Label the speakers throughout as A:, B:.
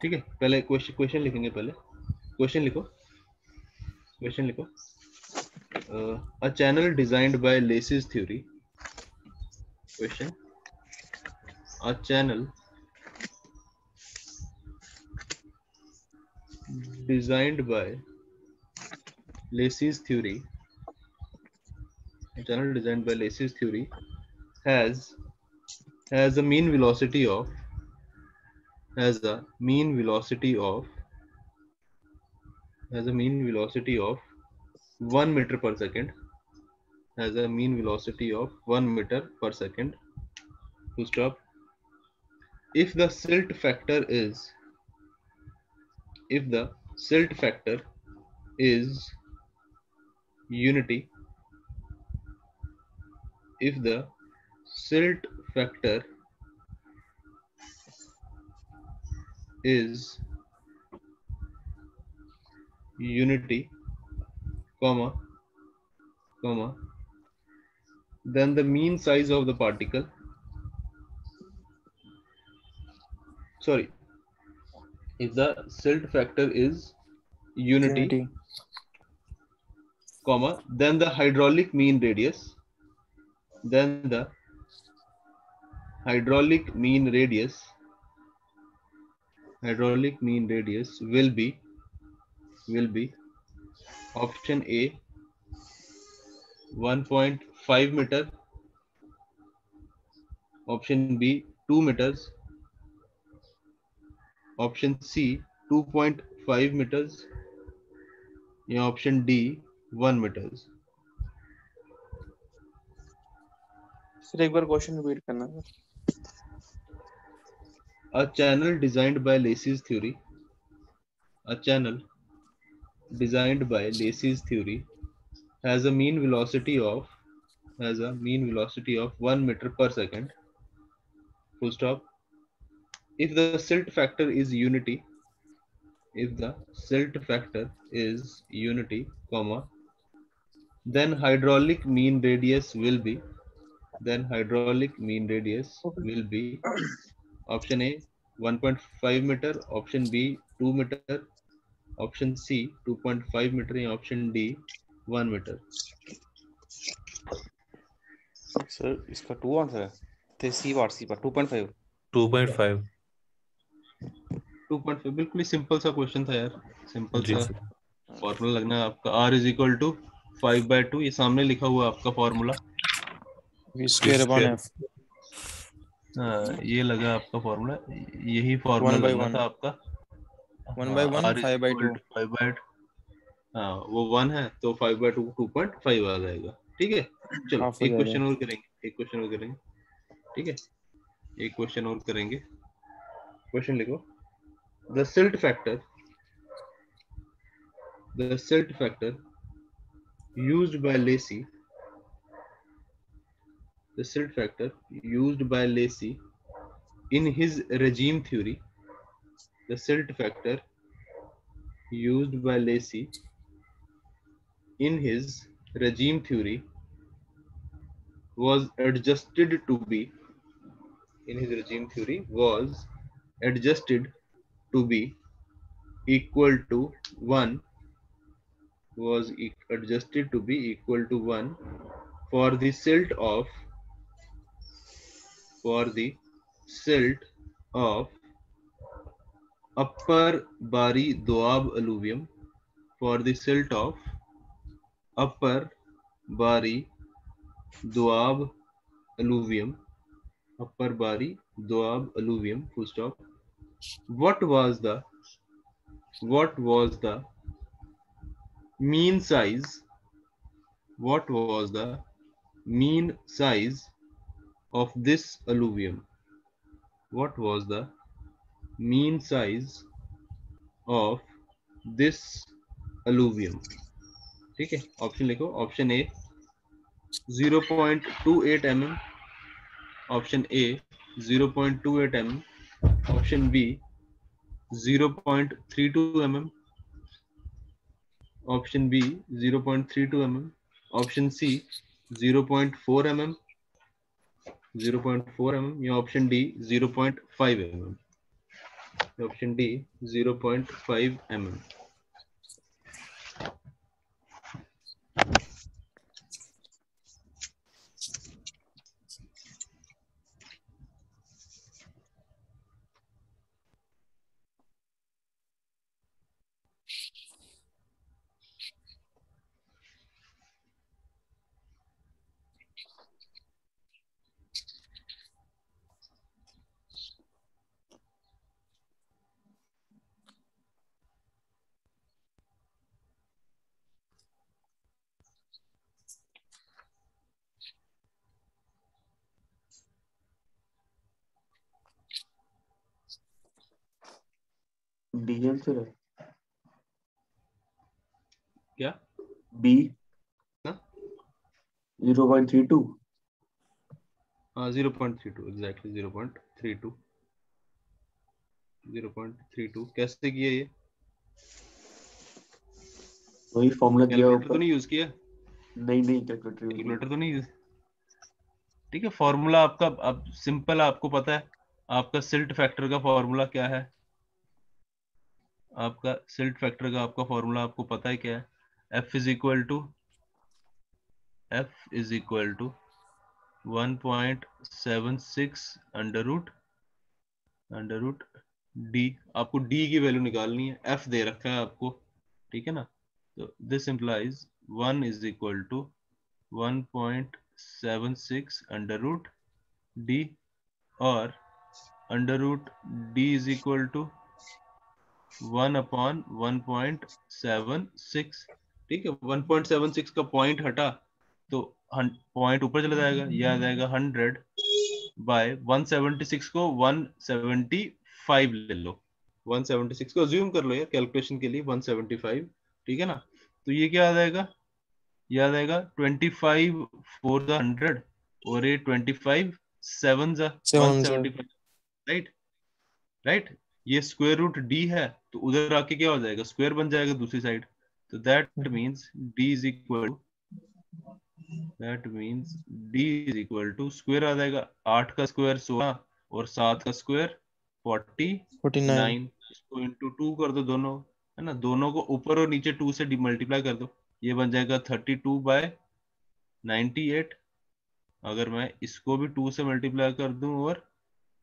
A: ठीक है, पहले क्वेश्चन लिखेंगे, पहले क्वेश्चन लिखो, क्वेश्चन लिखो। A channel designed by Lacey's theory, question, a channel designed by Lacy's theory, a channel designed by Lacy's theory has a mean velocity of has a mean velocity of 1 meter per second, has a mean velocity of 1 meter per second, full stop. If the silt factor is unity, if the silt factor is unity, comma, then the mean size of the particle, sorry, if the silt factor is unity, comma, then the hydraulic mean radius, then the hydraulic mean radius will be option A 1.5 meter, option B 2 meters, option C 2.5 meters, या option D 1 meters.
B: Sir एक बार question repeat करना sir.
A: A channel designed by Lacy's theory, a channel designed by Lacy's theory has a mean velocity of 1 meter per second, full stop. If the silt factor is unity, comma, then hydraulic mean radius will be option A 1.5 meter, option B 2 meter, option C 2.5 meter, या option D 1 meter.
C: Sir इसका 2 answer है, तो सी बार 2.5
A: बिल्कुल ही simple सा question था यार, simple
D: जी
A: सा
D: sir.
A: Formula लगना है आपका, R इज इक्वल टू 5/2, ये सामने लिखा हुआ आपका formula,
B: v square upon f
A: ये लगा आपका फॉर्मूला, यही फॉर्मूला
B: 1 by
A: लगना
B: 1
A: था आपका
B: 1 by 1
A: R is
B: 5 by
A: equal
B: 2
A: to 5/2, हाँ वो 1 है तो 5/2 2.5 आ जाएगा, ठीक है। चलो
B: हाफ हो
A: एक
B: जाएगा।
A: क्वेश्चन और करेंगे, ठीक है, एक क्वेश्चन और करेंगे। क्वेश्चन लिखो, the silt factor used by Lacy in his regime theory, the silt factor used by Lacy in his regime theory was adjusted to be equal to 1 for the silt of upper Bari Doab alluvium, for the silt of upper Bari Doab alluvium, full stop. What was the mean size of this alluvium? What was the mean size of this alluvium? ठीक है, option लिखो, option A 0.28 mm, option A 0.28 mm, option B 0.32 mm, option B 0.32 mm, option C 0.4 mm, या option D 0.5 mm. Option D 0.5 mm.
D: D answer है।
A: क्या
D: B
A: ना?
D: 0.32।
A: हाँ 0.32 exactly 0.32 0.32 कैसे किया ये?
D: वही फॉर्मूला दिया
A: कैलकुलेटर तो
D: ऊपर।
A: नहीं यूज किया?
D: नहीं नहीं कैलकुलेटर यूज नहीं।
A: कैलकुलेटर तो नहीं यूज? ठीक है, फॉर्मूला आपका अब सिंपल, आपको पता है आपका सिल्ट फैक्टर का फॉर्मूला क्या है? आपका सिल्ट फैक्टर का आपका फॉर्मूला आपको पता है क्या है? F is equal to 1.76 under root D. आपको डी की वैल्यू निकालनी है, एफ दे रखा है आपको, ठीक है ना? तो this implies 1 is equal to 1.76 under root D, और under root D is equal to 1/1.76। ठीक है, 1.76 का पॉइंट हटा तो पॉइंट ऊपर चला जाएगा, यह आ जाएगा 100 बाय 176 को 175 ले लो, 176 को अज्यूम कर लो यार कैलकुलेशन के लिए 175, ठीक है ना? तो ये क्या आ जाएगा? ये आ जाएगा 25 4 द 100 और ये 25 7 द 175, राइट? राइट, ये स्क्वायर रूट डी है तो उधर आके क्या हो जाएगा, स्क्वायर बन जाएगा दूसरी साइड। तो that means D is equal square आ जाएगा, 8 का स्क्वायर 16 और 7 का स्क्वायर 49। इसको इंटू 2 कर दो दोनों, है ना? दोनों को ऊपर और नीचे 2 से मल्टीप्लाई कर दो, ये बन जाएगा 32/98। अगर मैं इसको भी 2 से मल्टीप्लाई कर दूं और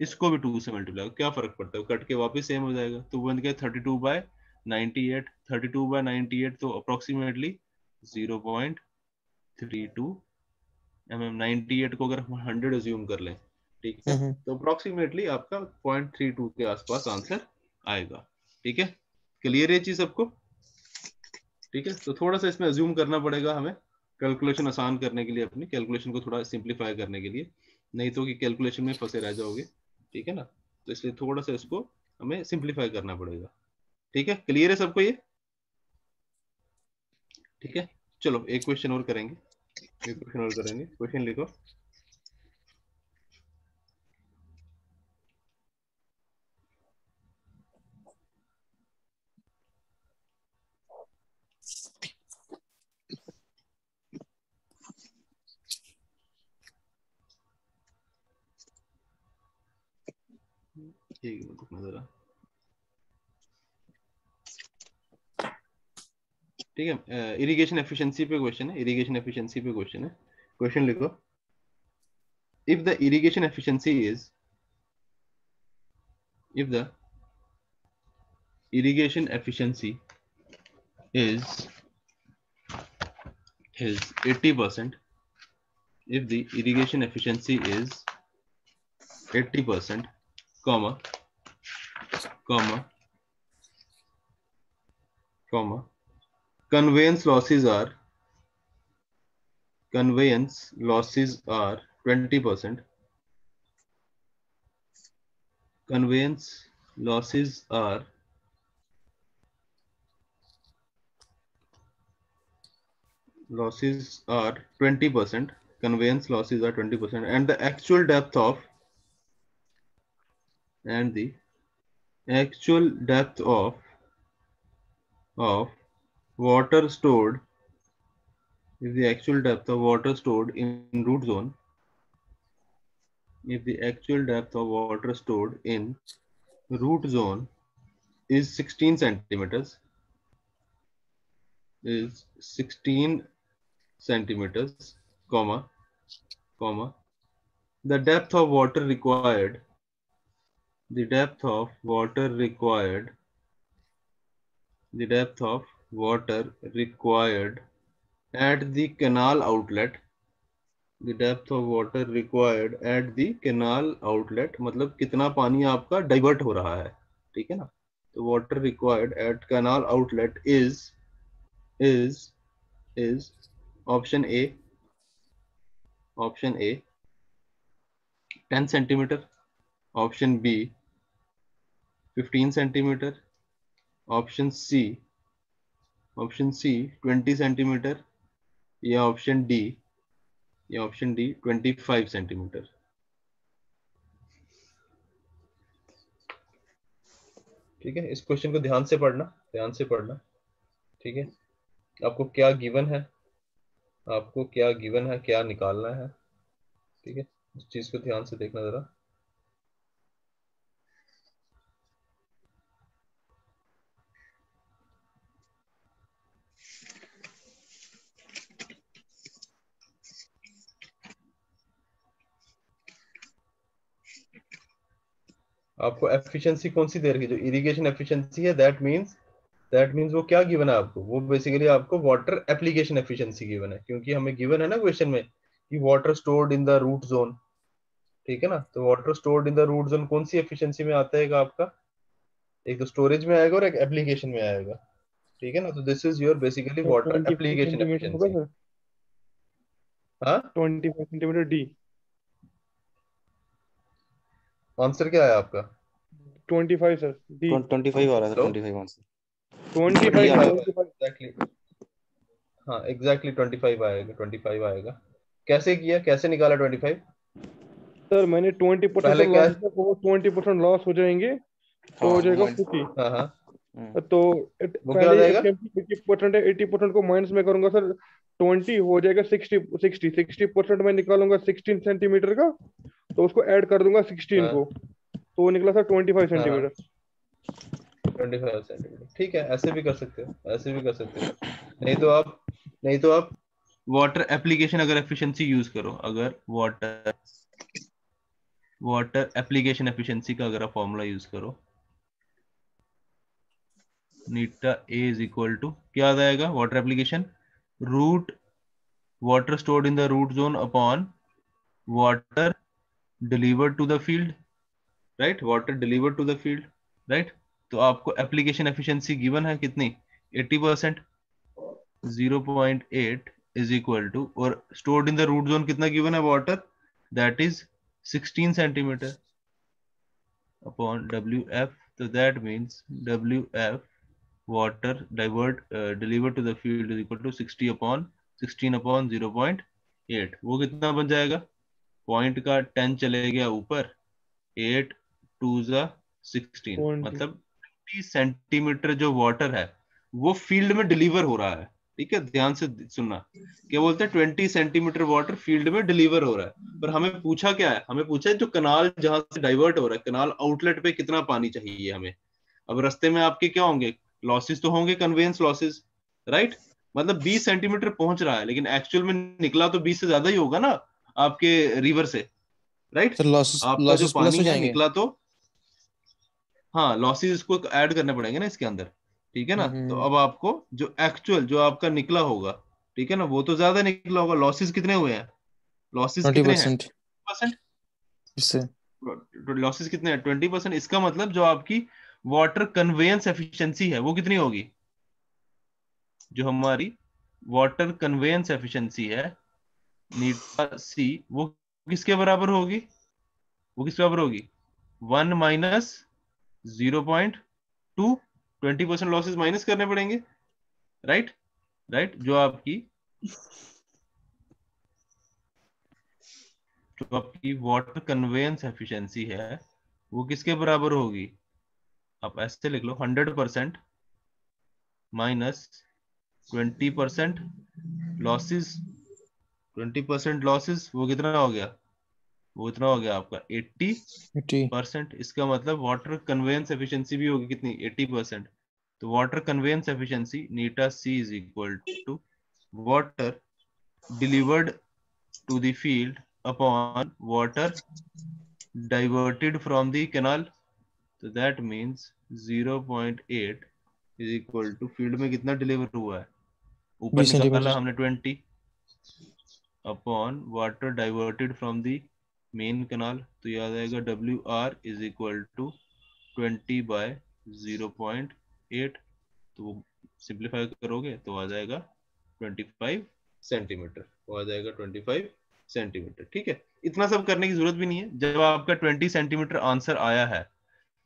A: इसको भी 2 से मल्टीप्लाई, क्या फर्क पड़ता है, कट के वापस सेम हो जाएगा। तो बन गया 32/98। 32/98 तो अप्रोक्सीमेटली 0.32 mm। 98 को अगर हम 100 अज्यूम कर लें, ठीक है, तो अप्रोक्सीमेटली आपका 0.32 के आसपास आंसर आएगा। ठीक है, क्लियर है चीज सबको? ठीक है, तो थोड़ा सा इसमें अज्यूम करना पड़ेगा हमें कैलकुलेशन आसान करने के लिए, अपनी कैलकुलेशन को थोड़ा सिंप्लीफाई करने के लिए, नहीं तो कि कैलकुलेशन में फंसे रह जाओगे, ठीक है ना? तो इसलिए थोड़ा सा इसको हमें सिंप्लीफाई करना पड़ेगा। ठीक है, क्लियर है सबको ये? ठीक है, चलो एक क्वेश्चन और करेंगे, क्वेश्चन लिखो। ठीक है, रुकना जरा। ठीक है, इरिगेशन एफिशिएंसी पे क्वेश्चन है, क्वेश्चन लिखो। If the irrigation efficiency is is 80%, if the irrigation efficiency is 80%, comma conveyance losses are 20%, conveyance losses are 20%, conveyance losses are 20%, and the actual depth of water stored, if the actual depth of water stored in root zone root zone is 16 centimeters, is 16 centimeters, comma, the depth of water required, the depth of water required, the depth of water required at the canal outlet, the depth of water required at the canal outlet, मतलब कितना पानी आपका divert हो रहा है, ठीक है ना? तो water required at canal outlet is option A 10 centimeter, option B 15 centimeter, option C 20 centimeter, या ऑप्शन डी 25 सेंटीमीटर। ठीक है, इस क्वेश्चन को ध्यान से पढ़ना, ठीक है। आपको क्या गिवन है, क्या निकालना है, ठीक है, इस चीज को ध्यान से देखना जरा। आपको एफिशिएंसी कौन सी दे रही है? जो इरिगेशन एफिशिएंसी है, दैट मींस वो क्या गिवन है आपको? वो बेसिकली आपको वाटर एप्लीकेशन एफिशिएंसी गिवन है, क्योंकि हमें गिवन है ना क्वेश्चन में कि water stored in the root zone, ठीक है ना? तो water stored in the root zone कौन सी एफिशिएंसी में आता है आपका? एक तो स्टोरेज में आएगा और एक एप्लीकेशन में आएगा, ठीक है ना? तो this is your basically water
B: 25
A: application
B: centimetre होगा
A: एफिशिएंसी।
B: सर,
A: हाँ,
B: 25 सेंटीमीटर डी।
A: आंसर क्या है आपका?
B: 25 सर, डी।
C: 25 आ रहा था,
A: हेलो,
C: 25 आंसर।
B: 25
C: आ
B: सर,
C: रहा
B: 25।
A: एग्जैक्टली, हाँ एग्जैक्टली 25 आएगा, 25 आएगा। कैसे किया, कैसे निकाला 25?
B: सर मैंने 20%
A: पहले
B: सर
A: क्या?
B: लॉस है, वो 20% लॉस हो जाएंगे तो
C: हाँ
B: हो
C: वो
B: जाएगा
C: माइनस।
B: 50।
A: हाँ हाँ,
B: तो
A: वो क्या हो
B: पहले
A: जाएगा?
B: 80% है, 80% को माइनस में करूंगा सर, 20 हो जाएगा 60% में निकालूंगा 16 सेंटीमीटर का, तो उसको ऐड कर दूंगा 16
A: हाँ
B: को, तो वो निकला सर 25
A: हाँ हाँ,
B: सेंटीमीटर।
A: 25 सेंटीमीटर, ठीक है, ऐसे भी कर सकते हो, ऐसे भी कर सकते हो। नहीं तो आप वाटर एप्लीकेशन अगर एफिशिएंसी यूज करो, अगर वाटर एप्लीकेशन एफिशिएंसी का अगर आप फॉर्मूला यूज करो, eta A is equal to क्या आ जाएगा? Water application root water stored in the root zone upon water delivered to the field, right? Water delivered to the field, right? तो आपको application efficiency given है कितनी? 80%, 0.8 is equal to, और stored in the root zone कितना given है? Water, that is 16 centimetre upon WF, तो that means WF water divert deliver to the field is equal to 16 upon 0.8। वो कितना बन जाएगा? पॉइंट का 10 चले गया ऊपर, 8 2 16,
B: 20।
A: मतलब 20 सेंटीमीटर जो वाटर है वो फील्ड में डिलीवर हो रहा है, ठीक है? ध्यान से सुनना, क्या बोलते हैं? 20 सेंटीमीटर वाटर फील्ड में डिलीवर हो रहा है। पर हमें पूछा क्या है? हमें पूछा है जो कनाल जहां से डाइवर्ट हो रहा है, कनाल आउटलेट पे कितना पानी चाहिए हमें। अब रास्ते में आपके क्या होंगे? लॉसेस तो होंगे, कन्वेंस लॉसेस, राइट? मतलब 20 सेंटीमीटर पहुंच रहा है, लेकिन एक्चुअल में निकला तो 20 से ज्यादा ही होगा ना आपके रिवर से, राइट?
E: सर लॉसेस
A: आपका जो
E: लॉसेस प्लस
A: पानी
E: हो
A: है
E: जाएंगे।
A: निकला तो, हाँ लॉसेस इसको ऐड करने पड़ेंगे ना इसके अंदर, ठीक है ना? तो अब आपको जो एक्चुअल जो आपका निकला होगा, ठीक है ना, वो तो ज्यादा निकला होगा। लॉसेस कितने हुए हैं? लॉसेस कितने हैं?
E: 20%।
A: 20%।
E: इससे
A: लॉसेस कितने हैं? 20%। इसका मतलब जो आपकी वाटर कन्वेयंस एफिशिएंसी है वो कितनी होगी? जो हमारी वाटर कन्वेयंस एफिशिएंसी है, नीटा सी, वो किसके बराबर होगी? 1 माइनस 0.2, 20% लॉसेस माइनस करने पड़ेंगे, राइट? जो आपकी वाटर कन्वेयंस एफिशिएंसी है वो किसके बराबर होगी? आप ऐसे लिख लो, 100% माइनस 20% लॉसेस, 20% लॉसेस, वो कितना हो गया? वो इतना हो गया आपका
E: 80
A: 80%। इसका मतलब वाटर कन्वेयंस एफिशिएंसी भी होगी कितनी, 80%। तो water conveyance efficiency eta C is equal to water delivered to the field upon water diverted from the canal। तो that means 0.8 is equal to field में कितना डिलीवर हुआ है, ऊपर
E: 20
A: निकाला
E: सेंटीमीटर।
A: हमने 20 upon water diverted from the main canal. तो याद आएगा WR इज इक्वल टू 20/0.8। तो सिंप्लीफाई करोगे तो आ जाएगा 25 सेंटीमीटर, तो आ जाएगा 25 सेंटीमीटर। ठीक है, इतना सब करने की जरूरत भी नहीं है। जब आपका 20 सेंटीमीटर आंसर आया है,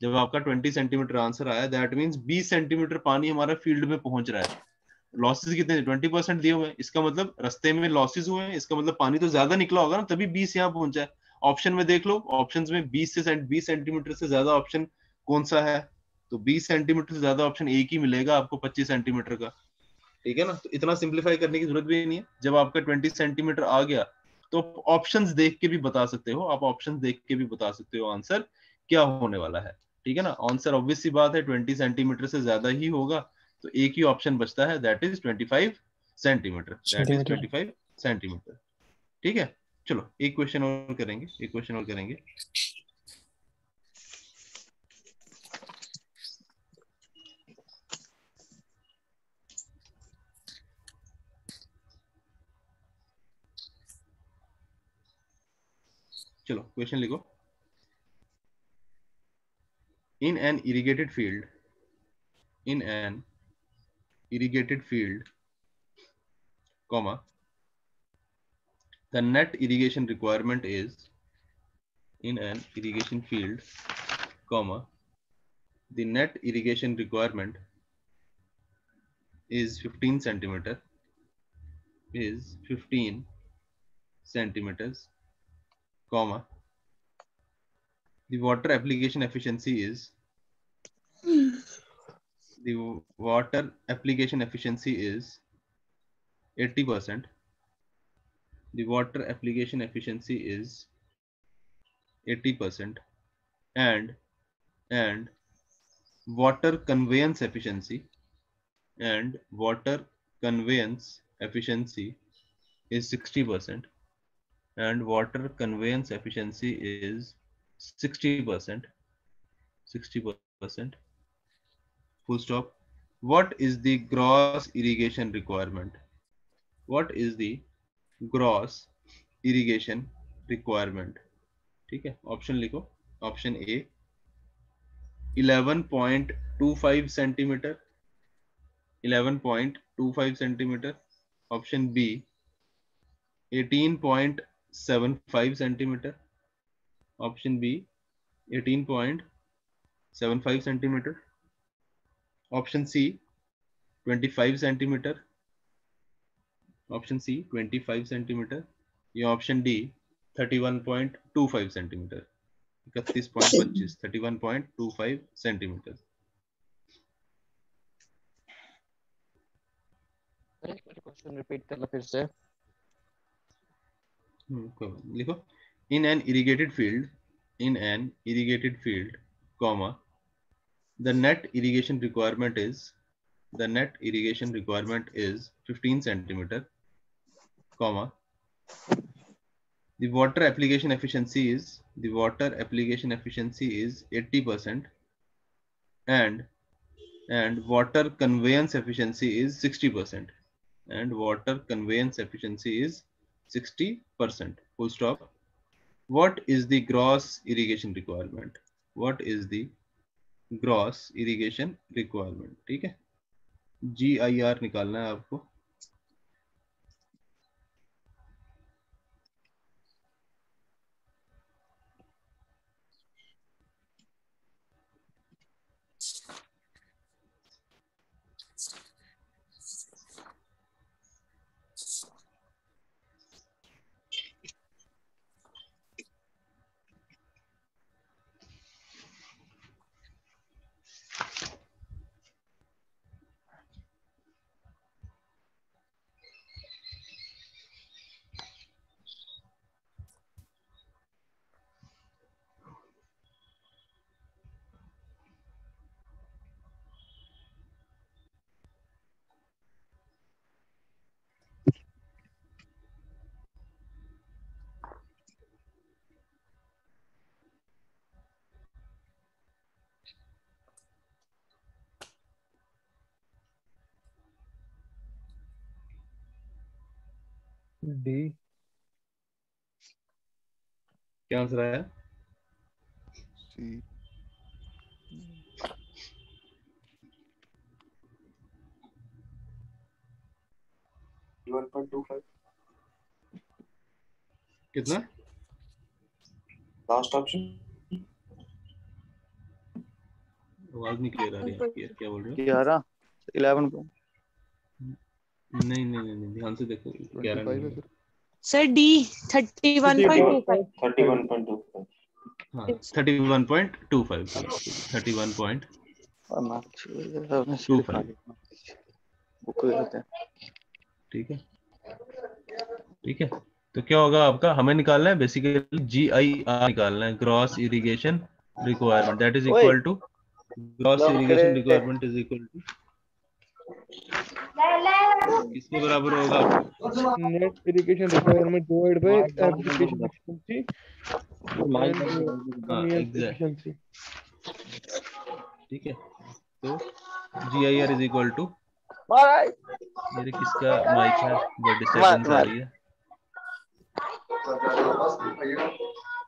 A: जब आपका 20 सेंटीमीटर आंसर आया, दैट मीन्स 20 सेंटीमीटर पानी हमारा फील्ड में पहुंच रहा है। लॉसेस कितने, 20% दिए हुए हैं, इसका मतलब रास्ते में लॉसेस हुए हैं, इसका मतलब पानी तो ज्यादा निकला होगा ना, तभी 20 यहाँ पहुंचा है। ऑप्शन में देख लो, ऑप्शंस में 20 सेंटीमीटर से ज्यादा ऑप्शन कौन सा है, तो 20 सेंटीमीटर से ज्यादा ऑप्शन एक ही मिलेगा आपको 25 सेंटीमीटर का। ठीक है ना, तो इतना सिंप्लीफाई करने की जरूरत भी नहीं है। जब आपका 20 सेंटीमीटर आ गया तो ऑप्शंस देख के भी बता सकते हो, आप ऑप्शंस देख के भी बता सकते हो आंसर क्या होने वाला है। ठीक है ना, आंसर ऑब्वियस सी बात है 20 सेंटीमीटर से ज्यादा ही होगा, तो एक ही ऑप्शन बचता है, that is 25 centimetre, that is 25 centimetre. ठीक है, चलो एक क्वेश्चन और करेंगे, एक क्वेश्चन और करेंगे। चलो क्वेश्चन लिखो। In an irrigated field, in an irrigated field, comma, the net irrigation requirement is, in an irrigation field, comma, the net irrigation requirement is 15 centimeter, is 15 centimeters, comma, the water application efficiency is, the water application efficiency is 80%, the water application efficiency is 80%, and water conveyance efficiency, and water conveyance efficiency is 60%, and water conveyance efficiency is 60%, 60%, full stop. What is the gross irrigation requirement? What is the gross irrigation requirement? ठीक है, option लिखो। Option A 11.25 centimetre, 11.25 centimetre. Option B 18.75 centimetre. Option B 18.75 centimetre. Option C 25 centimetre. Option C 25 centimetre, या option D 31.25 centimetre. 31.25, 31.25 centimetre.
C: Question repeat करना फिर से।
A: लिखो। in an irrigated field, in an irrigated field, comma, the net irrigation requirement is, the net irrigation requirement is 15 centimeter, comma, the water application efficiency is, the water application efficiency is 80%, and water conveyance efficiency is 60%, and water conveyance efficiency is 60%, full stop. What is the gross irrigation requirement? What is the gross irrigation requirement? ठीक है, GIR निकालना है आपको।
B: D.
A: क्या answer आया?
E: सी।
A: कितना?
D: Last option.
A: आवाज नहीं क्लियर आ रही है आपकी यार, क्या बोल रहे
C: 11 11
A: हो? नहीं नहीं नहीं नहीं, ध्यान से देखो, 11 नहीं
E: 25 है
A: है।
E: सर।
F: Sir D 31.25।
D: 31.25।
A: हाँ 31.25, 31.25।
C: बुक लेते हैं।
A: ठीक है ठीक है। तो क्या होगा आपका, हमें निकालना है बेसिकली GIR निकालना है, gross irrigation requirement, that is equal to gross irrigation requirement is equal to किसके बराबर होगा आपको?
B: Net irrigation requirement divide by application efficiency and
A: हाँ एग्जैक्ट,
B: एफिशिएंसी।
A: ठीक है। तो GIR इज इक्वल टू, मेरे किसका माइक है, बहुत डिस्टरबेंस आ रही है।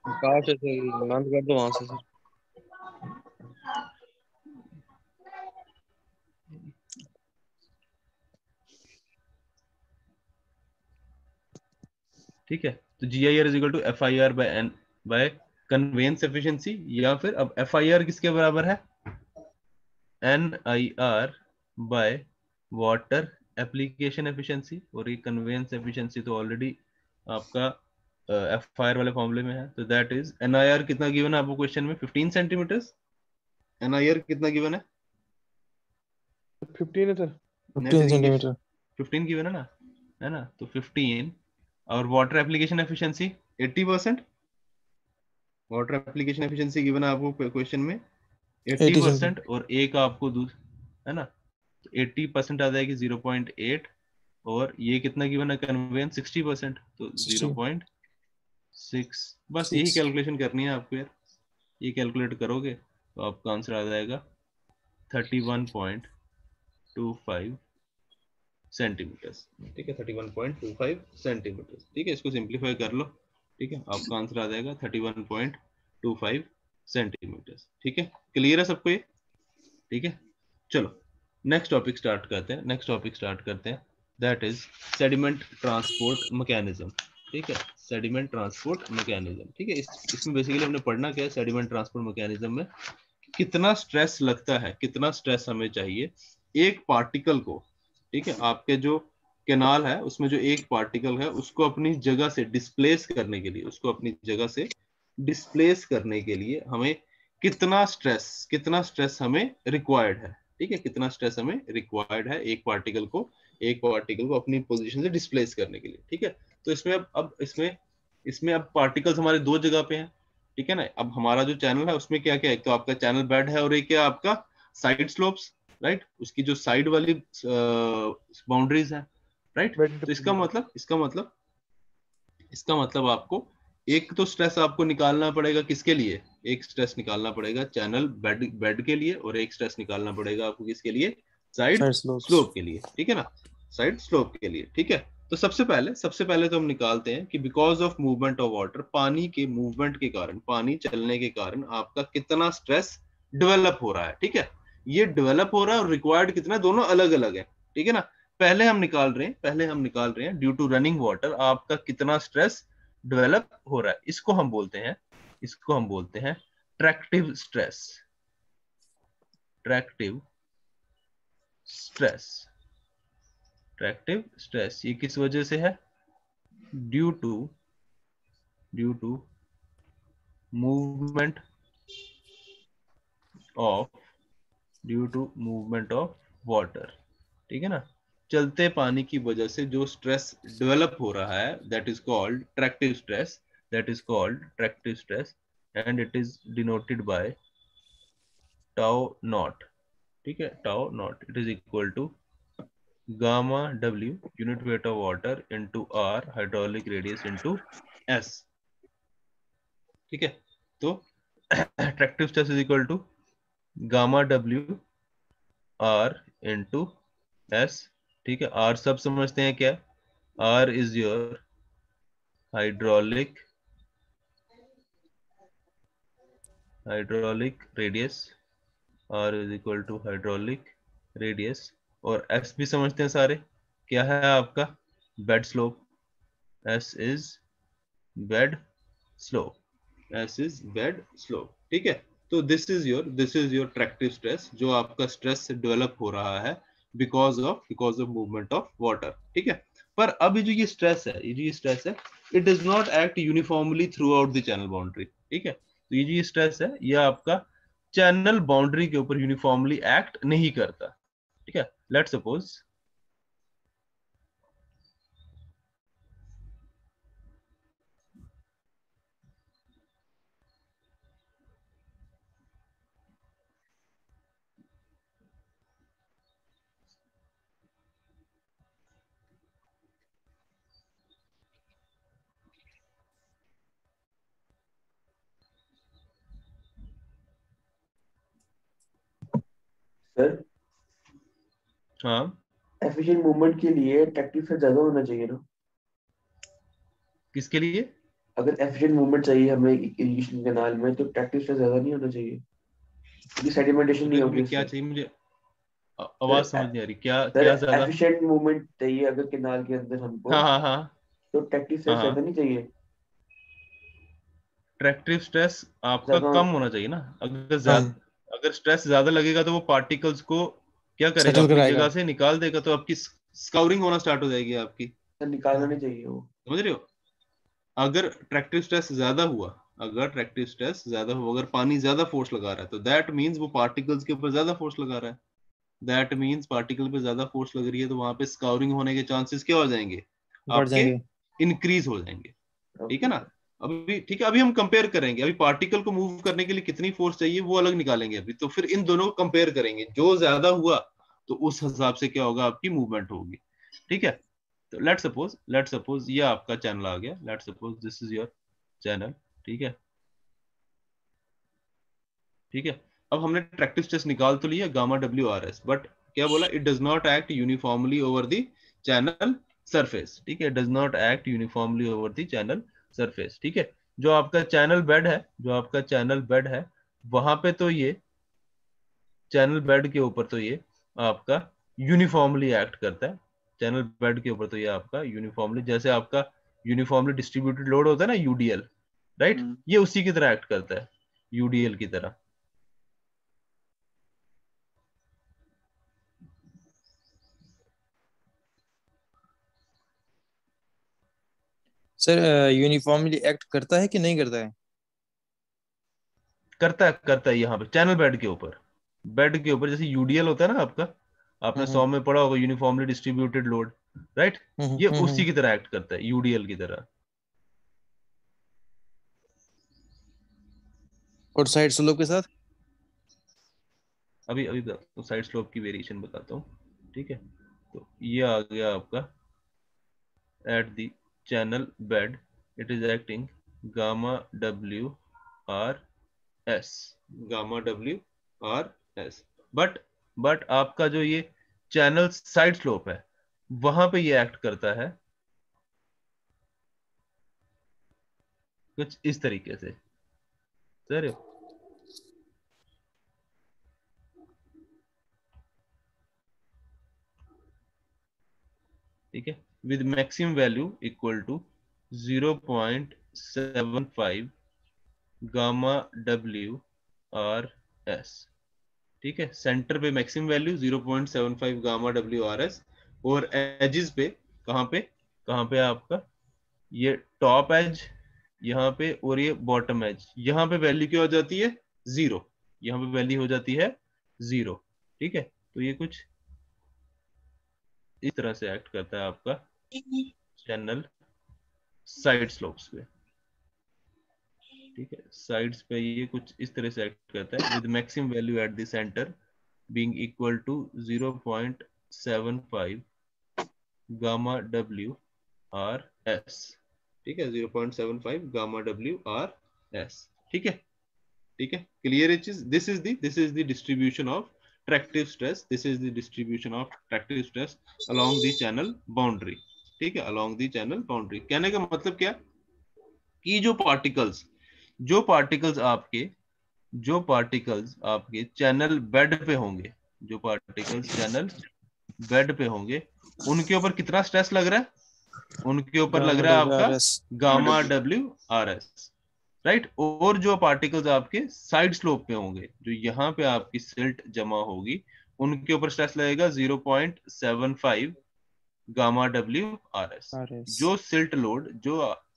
C: कहाँ से सर बंद कर दो वहां से सर।
A: ठीक है, तो GIR is equal to FIR by conveyance efficiency, या फिर अब FIR किसके बराबर है, NIR by water application efficiency, और ये कन्वेंस एफिशिएंसी तो ऑलरेडी आपका FIR वाले फॉर्मूले में है। तो दैट इज NIR कितना गिवन है आपको क्वेश्चन में, 15 सेंटीमीटर। NIR कितना गिवन है?
B: 15 है सर।
A: 15 सेंटीमीटर 15 गिवन है ना, तो 15। और water application efficiency 80%, water application efficiency given है आपको क्वेश्चन में 80%, और एक आपको है ना, तो 80% आ जाएगी 0.8, और ये कितना गिवन है कन्वेंस 60%, तो 0.6। बस यही कैलकुलेशन करनी है आपको यार, ये कैलकुलेट करोगे तो आपका आंसर आ जाएगा 31.25 सेंटीमीटर। ठीक है, 31.25 सेंटीमीटर। ठीक है, इसको सिंप्लीफाई कर लो। ठीक है, आपका आंसर आ जाएगा 31.25 सेंटीमीटर। ठीक है, क्लियर है सबको ये? ठीक है, चलो नेक्स्ट टॉपिक स्टार्ट करते हैं। That is sediment transport mechanism. ठीक है, सेडिमेंट ट्रांसपोर्ट मैकेनिज्म। ठीक है, इसमें बेसिकली हमने पढ़ना क्या है, सेडिमेंट ट्रांसपोर्ट मैकेनिज्म में कितना स्ट्रेस लगता है, कितना स्ट्रेस हमें चाहिए एक पार्टिकल को। ठीक है, आपके जो कैनाल है उसमें जो एक पार्टिकल है उसको अपनी जगह से डिस्प्लेस करने के लिए, हमें कितना स्ट्रेस हमें रिक्वायर्ड है। ठीक है, कितना स्ट्रेस हमें रिक्वायर्ड है एक पार्टिकल को अपनी पोजीशन से डिस्प्लेस करने के लिए। ठीक है, तो इसमें अब पार्टिकल्स हमारे दो जगह पे हैं। ठीक है ना, अब हमारा जो चैनल है उसमें क्या क्या है, तो आपका चैनल बेड है, और एक क्या आपका साइड स्लोप्स, राइट, उसकी जो साइड वाली बाउंड्रीज है, राइट। तो इसका मतलब आपको एक तो स्ट्रेस आपको निकालना पड़ेगा, किसके लिए, एक स्ट्रेस निकालना पड़ेगा चैनल बेड के लिए, और एक स्ट्रेस निकालना पड़ेगा आपको किसके लिए, साइड स्लोप के लिए। ठीक है ना, साइड स्लोप के लिए। ठीक है, तो सबसे पहले तो हम निकालते हैं कि because of movement of water, पानी के मूवमेंट के कारण, पानी चलने के कारण आपका कितना स्ट्रेस डेवलप हो रहा है। ठीक है, ये डेवलप हो रहा है और रिक्वायर्ड कितना, दोनों अलग अलग है। ठीक है ना, पहले हम निकाल रहे हैं ड्यू टू रनिंग वाटर आपका कितना स्ट्रेस डेवलप हो रहा है। इसको हम बोलते हैं ट्रैक्टिव स्ट्रेस। ये किस वजह से है, due to movement of water. ठीक है ना, चलते पानी की वजह से जो स्ट्रेस डेवलप हो रहा है, that is called tractive stress, and it is denoted by tau naught. ठीक है, tau naught, it is equal to gamma W unit weight of water into R hydraulic radius into S। ठीक है, तो tractive stress is equal to gamma W R into S। ठीक है, R सब समझते हैं क्या, R is your hydraulic radius, R is equal to hydraulic radius, और S भी समझते हैं सारे, क्या है आपका bed slope, S is bed slope, S is bed slope, ठीक है। तो this is your tractive stress, जो आपका स्ट्रेस डेवलप हो रहा है because of movement of water, ठीक है। पर अब ये स्ट्रेस है, it does not act uniformly through out the channel boundary, ठीक है। तो ये स्ट्रेस है, ये आपका चैनल बाउंड्री के ऊपर यूनिफॉर्मली एक्ट नहीं करता, ठीक है। लेट्स सपोज
D: सर
A: हाँ,
D: एफिशिएंट मूवमेंट के लिए ट्रैक्टिव से ज्यादा होना चाहिए ना?
A: किसके लिए?
D: अगर एफिशिएंट मूवमेंट चाहिए हमें इरिगेशन कैनाल में, तो ट्रैक्टिव से ज्यादा नहीं होना चाहिए, क्योंकि सेडिमेंटेशन नहीं होगी
A: क्या
D: उससे।
A: चाहिए मुझे, आवाज समझ नहीं आ रही, क्या
D: सर
A: क्या ज्यादा?
D: एफिशिएंट मूवमेंट चाहिए अगर कैनाल के अंदर हमको,
A: हाँ हाँ हाँ
D: तो ट्रैक्टिव से
A: हाँ
D: ज्यादा
A: हाँ,
D: नहीं चाहिए?
A: ट्रैक्टिव स्ट्रेस आपका
D: ज्यादा
A: कम होना चाहिए ना।
G: हाँ,
A: अगर स्ट्रेस ज्यादा लगेगा तो वो पार्टिकल्स को क्या करेगा,
G: सेटल
A: अपनी
G: कराएगा।
A: जगह से निकाल देगा, तो आपकी स्काउरिंग होना स्टार्ट हो जाएगी आपकी,
D: निकालना नहीं चाहिए वो।
A: समझ रहे हो। अगर ट्रैक्टिव स्ट्रेस ज्यादा हुआ, अगर पानी ज्यादा फोर्स लगा रहा है, तो दैट मींस वो पार्टिकल्स के ऊपर ज्यादा फोर्स लगा रहा है, दैट मींस पार्टिकल पे ज्यादा फोर्स लग रही है, तो वहां पे स्काउरिंग होने के चांसेस क्या हो जाएंगे,
G: बढ़
A: आपके
G: जाएंगे।
A: इंक्रीज हो जाएंगे, ठीक है ना। अभी ठीक है, अभी हम कंपेयर करेंगे, अभी पार्टिकल को मूव करने के लिए कितनी फोर्स चाहिए वो अलग निकालेंगे अभी, तो फिर इन दोनों को कंपेयर करेंगे, जो ज्यादा हुआ तो उस हिसाब से क्या होगा, आपकी मूवमेंट होगी, ठीक है। तो लेट सपोज ये आपका चैनल आ गया, let suppose this is your channel, ठीक है, ठीक है। अब हमने ट्रैक्टिव स्ट्रेस निकाल तो लिया gamma W R S, but क्या बोला, it does not act uniformly over the channel surface, ठीक है, does not act uniformly over the channel surface, ठीक है। जो आपका चैनल बेड है, वहां पे तो ये चैनल बेड के ऊपर तो ये आपका यूनिफॉर्मली एक्ट करता है, चैनल बेड के ऊपर तो ये आपका यूनिफॉर्मली, जैसे आपका यूनिफॉर्मली डिस्ट्रीब्यूटेड लोड होता है ना, यूडीएल, राइट, ये उसी की तरह एक्ट करता है, यूडीएल की तरह।
G: सर यूनिफॉर्मली एक्ट करता है कि नहीं करता है?
A: करता है यहाँ पे चैनल बेड के ऊपर जैसे यूडीएल होता है ना आपका, आपने 100 में पढ़ा होगा, यूनिफॉर्मली डिस्ट्रीब्यूटेड लोड, राइट, ये उसी की तरह एक्ट करता है, यूडीएल की तरह।
G: और साइड स्लोप के साथ?
A: अभी अभी तो साइड स्लोप की वेरिएशन बताता हूँ, ठीक है। तो ये आ गया आपका at the channel bed, it is acting gamma W R S, but आपका जो ये चैनल साइड स्लोप है, वहां पे ये एक्ट करता है कुछ इस तरीके से, सर, ठीक है, with maximum value equal to 0.75 gamma W R S, ठीक है। सेंटर पे maximum value 0.75 gamma W R S, और एजेस पे कहाँ पे आपका ये टॉप एज यहाँ पे, और ये बॉटम एज, यहाँ पे वैल्यू क्या हो जाती है, 0, यहाँ पे वैल्यू हो जाती है 0, ठीक है। तो ये कुछ इस तरह से एक्ट करता है आपका चैनल साइड स्लोप्स पे, ठीक है, साइड्स पे ये कुछ इस तरह से एक्ट करता है, with maximum value at the centre being equal to 0.75 gamma W R S, ठीक है, 0.75 गामा डब्ल्यू आर एस, ठीक है, ठीक है, क्लियर है चीज। This is the distribution of tractive stress, this is the distribution of tractive stress along the channel boundary, ठीक है, अलोंग द चैनल बाउंड्री। कहने का मतलब क्या, कि जो पार्टिकल्स आपके चैनल बेड पे होंगे, जो पार्टिकल्स चैनल बेड पे होंगे, उनके ऊपर कितना स्ट्रेस लग रहा है? उनके ऊपर लग रहा है आपका gamma W R S, right. और जो पार्टिकल्स आपके साइड स्लोप पे होंगे, जो यहाँ पे आपकी सिल्ट जमा होगी, उनके ऊपर स्ट्रेस लगेगा 0.75 गामा डब्ल्यू आर एस। जो सिल्ट लोड,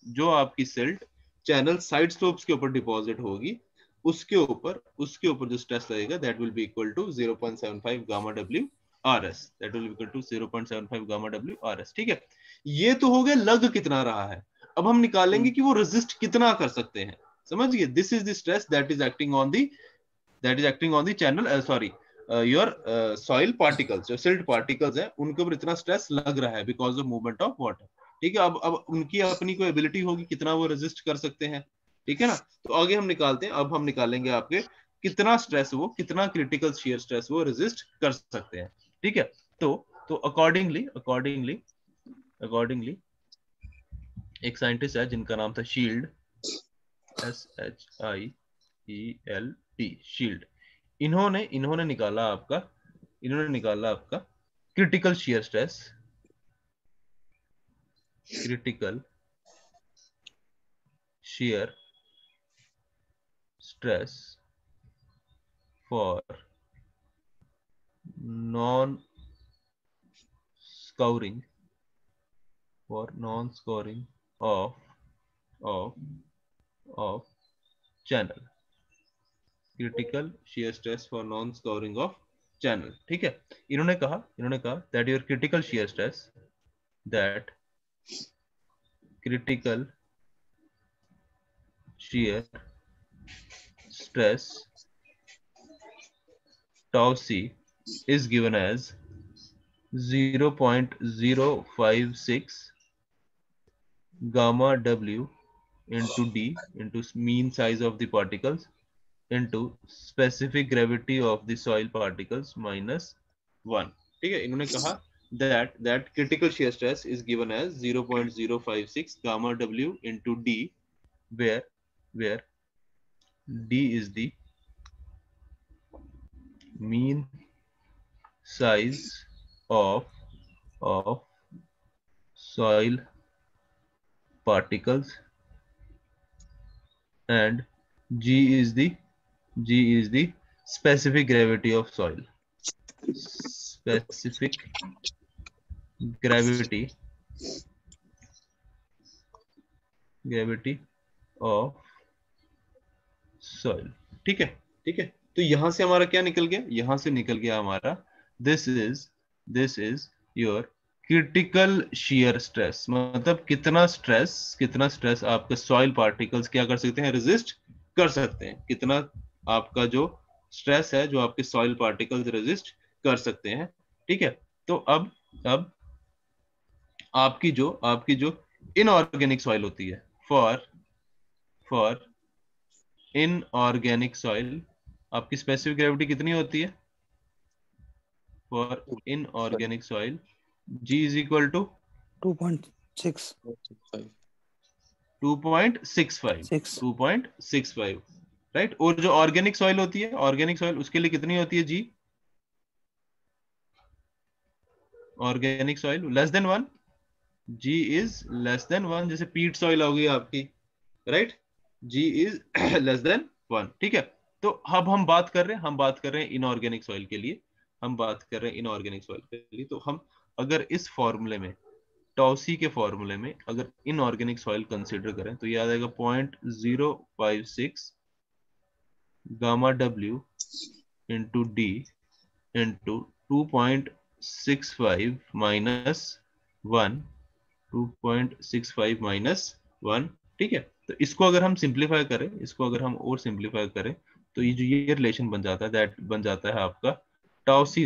A: जो आपकी सिल्ट चैनल साइड स्लोप्स के ऊपर डिपॉजिट होगी, उसके ऊपर जो स्ट्रेस लगेगा that will be equal to 0.75 gamma W R S, that will be equal to 0.75 gamma W R S. ठीक है, ये तो हो गया लग कितना रहा है। अब हम निकालेंगे कि वो रेजिस्ट कितना कर सकते हैं। समझ गए? This is the stress that is acting on the channel, sorry your soil particles, जो सिल्ट पार्टिकल्स है उनके ऊपर इतना स्ट्रेस लग रहा है because of movement of water. ठीक है, अब उनकी अपनी कोई एबिलिटी होगी कितना वो रेजिस्ट कर सकते हैं। ठीक है ना, तो आगे हम निकालते हैं। अब हम निकालेंगे आपके कितना क्रिटिकल शियर स्ट्रेस वो रेजिस्ट कर सकते हैं। ठीक है, तो अकॉर्डिंगली एक साइंटिस्ट है जिनका नाम था शील्ड, SHIELD, शील्ड। इन्होंने निकाला आपका critical shear stress for non scoring of channel, critical shear stress for non scoring of channel। ठीक है, इन्होंने कहा that your critical shear stress tau c is given as 0.056 gamma w into d into mean size of the particles into specific gravity of the soil particles minus 1। ठीक है, इन्होंने कहा that critical shear stress is given as 0.056 gamma w into d, where d is the mean size of soil particles and g is the specific gravity of soil, specific gravity of soil। ठीक है, तो यहां से हमारा क्या निकल गया? यहां से निकल गया हमारा this is your critical shear stress. मतलब कितना स्ट्रेस आपके सॉइल पार्टिकल्स क्या कर सकते हैं? रेजिस्ट कर सकते हैं। कितना आपका जो स्ट्रेस है जो आपके सॉइल पार्टिकल्स रेजिस्ट कर सकते हैं। ठीक है, तो अब आपकी जो इनऑर्गेनिक सॉइल होती है, फॉर इनऑर्गेनिक सॉइल आपकी स्पेसिफिक ग्रेविटी कितनी होती है? For inorganic soil G is equal to 2.65, right. और जो ऑर्गेनिक सॉइल होती है, उसके लिए कितनी होती है G? Organic soil less than 1, G is less than 1। जैसे पीट सॉइल होगी आपकी, right, G is less than 1। ठीक है, तो अब हम बात कर रहे हैं इनऑर्गेनिक सॉइल के लिए। तो हम अगर इस फॉर्मूले में, टॉसी के फॉर्मूले में, अगर इनऑर्गेनिक सॉइल कंसीडर करें तो ये आ जाएगा 0.056 gamma W into D into 2.65 minus 1, 2.65 minus 1। ठीक है, तो इसको अगर हम सिंप्लीफाई करें, तो ये जो ये रिलेशन बन जाता है, दैट बन जाता है आपका tau c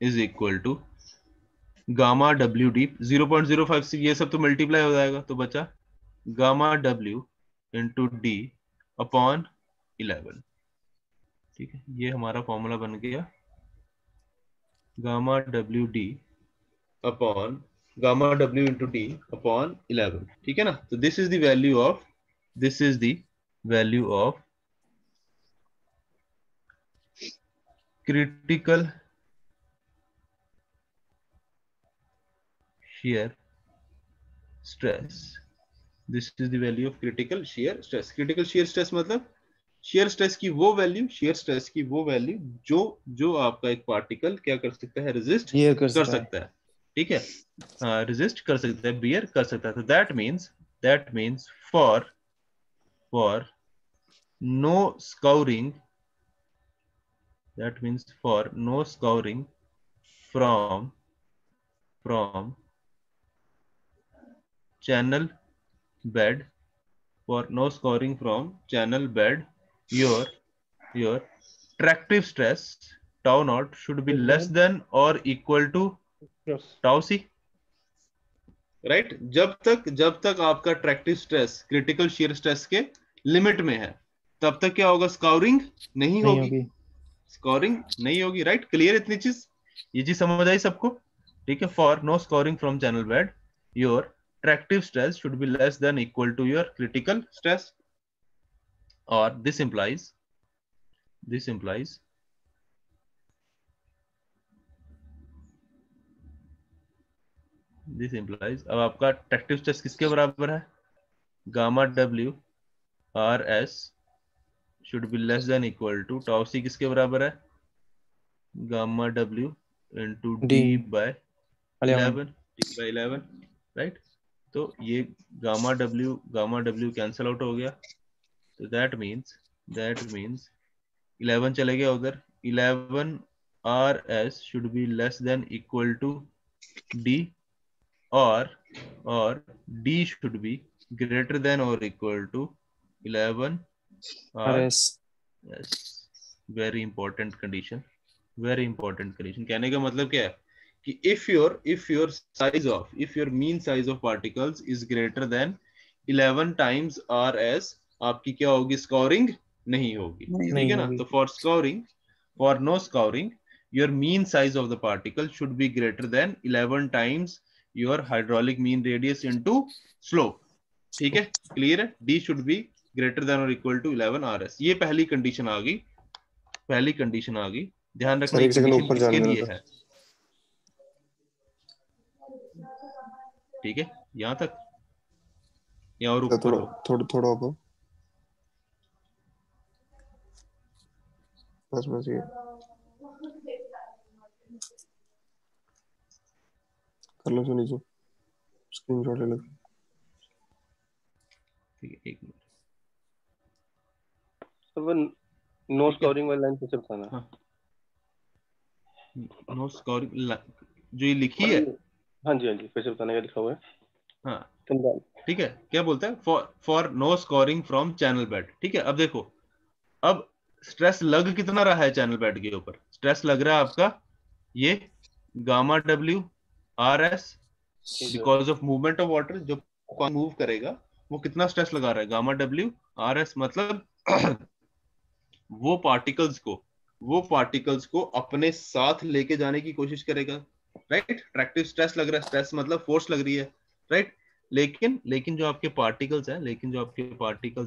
A: is equal to gamma W D 0.05 ये सब तो मल्टीप्लाई हो जाएगा, तो बचा gamma W into D upon 11। ठीक है, ये हमारा फॉर्मूला बन गया, gamma W D upon gamma W into D upon 11, ठीक है ना? तो this is the value of critical shear stress. This is the value of critical shear stress. Critical shear stress मतलब shear stress की वो value जो आपका एक पार्टिकल क्या कर सकता है, रेजिस्ट
G: Bear कर
A: कर
G: सकता है।
A: सकता है, ठीक है? हाँ, रेजिस्ट कर सकता है, बियर कर सकता है। तो that means for no scouring, from channel bed, your tractive stress tau naught should be less than or equal to
B: Yes.
A: tau c, right? जब तक आपका tractive stress critical shear stress के लिमिट में है, तब तक क्या होगा? स्काउरिंग नहीं होगी, राइट? क्लियर इतनी चीज? ये चीज समझ आई सबको? ठीक है। For no scouring from channel bed, your tractive stress should be less than equal to your critical stress, और दिस implies अब आपका ट्रैक्टिव स्ट्रेस किसके बराबर है? Gamma W RS should be less than equal to tau c किसके बराबर है? Gamma W into D by 11, right? तो ये गामा W कैंसल आउट हो गया, तो दैट मीन्स 11 चले गया उधर, 11 RS should be less than equal to D, और D should be greater than or equal to 11 RS. Yes, very important condition. कहने का मतलब क्या है कि if your mean size of particles is greater than 11 times RS, आपकी क्या होगी? स्कोरिंग नहीं होगी, ठीक है ना? तो for no scouring, your mean size of the particle should be greater than 11 times your hydraulic mean radius into slope, ठीक है? क्लियर है? D should be greater than or equal to 11 RS. ये पहली कंडीशन आ गई, ध्यान रखना ये कंडीशन किसके लिए है, ठीक है? यहां तक या और ऊपर?
E: थोड़ा ऊपर, बस ये कर लो, सुनिए जो स्क्रीनशॉट ले लो।
A: ठीक है, एक मिनट।
H: नो स्कोरिंग वाली लाइन कैसे बताना?
A: हाँ, नो स्कोरिंग जो ये लिखी है,
H: हाँ जी कैसे बताने का लिखा हुआ है?
A: हाँ, ठीक है। क्या बोलता है? For no scouring from channel bed, ठीक है? अब देखो, अब स्ट्रेस लग कितना रहा है चैनल बेड के ऊपर? स्ट्रेस लग रहा है आपका ये gamma W RS because of movement of water, जो मूव करेगा वो कितना स्ट्रेस लगा रहा है? गामा W RS मतलब वो पार्टिकल्स को अपने साथ लेके जाने की कोशिश करेगा, राइट? ट्रैक्टिव स्ट्रेस लग रहा है, स्ट्रेस मतलब फोर्स लग रही है, राइट? लेकिन जो आपके पार्टिकल्स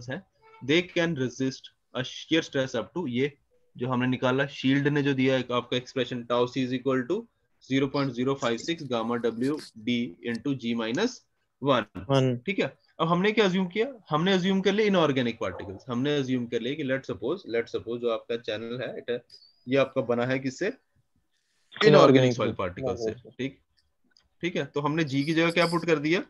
A: हैं they can resist a shear stress up to, ये जो हमने निकाला, शील्ड ने जो दिया है आपका expression, tau C is equal to 0.056 gamma W D into G minus 1, ठीक है? अब हमने क्या अज्यूम किया? हमने अज्यूम कर लिया इनऑर्गेनिक पार्टिकल्स। हमने अज्यूम कर लिया कि लेट सपोज जो आपका चैनल है ये आपका बना है किससे? इनऑर्गेनिक सॉइल पार्टिकल से, ठीक है? तो हमने G की जगह क्या पुट कर दिया?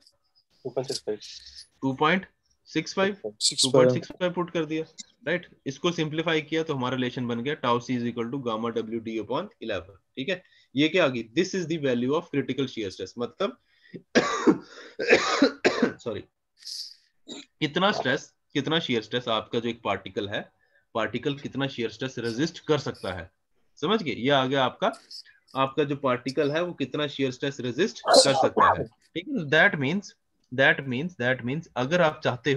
A: 2.65 पुट कर दिया, राइट? इसको सिंप्लीफाई किया तो हमारा रिलेशन बन गया tau C is equal to gamma W D upon 11, ठीक है? ये क्या आ गई? This is the value of critical shear stress, मतलब सॉरी, कितना शियर स्ट्रेस आपका जो एक पार्टिकल कितना शियर स्ट्रेस रेजिस्ट कर सकता है, समझ गए? ये आ गया आपका जो पार्टिकल है वो कितना शियर स्ट्रेस रेजिस्ट कर सकता है, ठीक है? दैट मींस अगर आप चाहते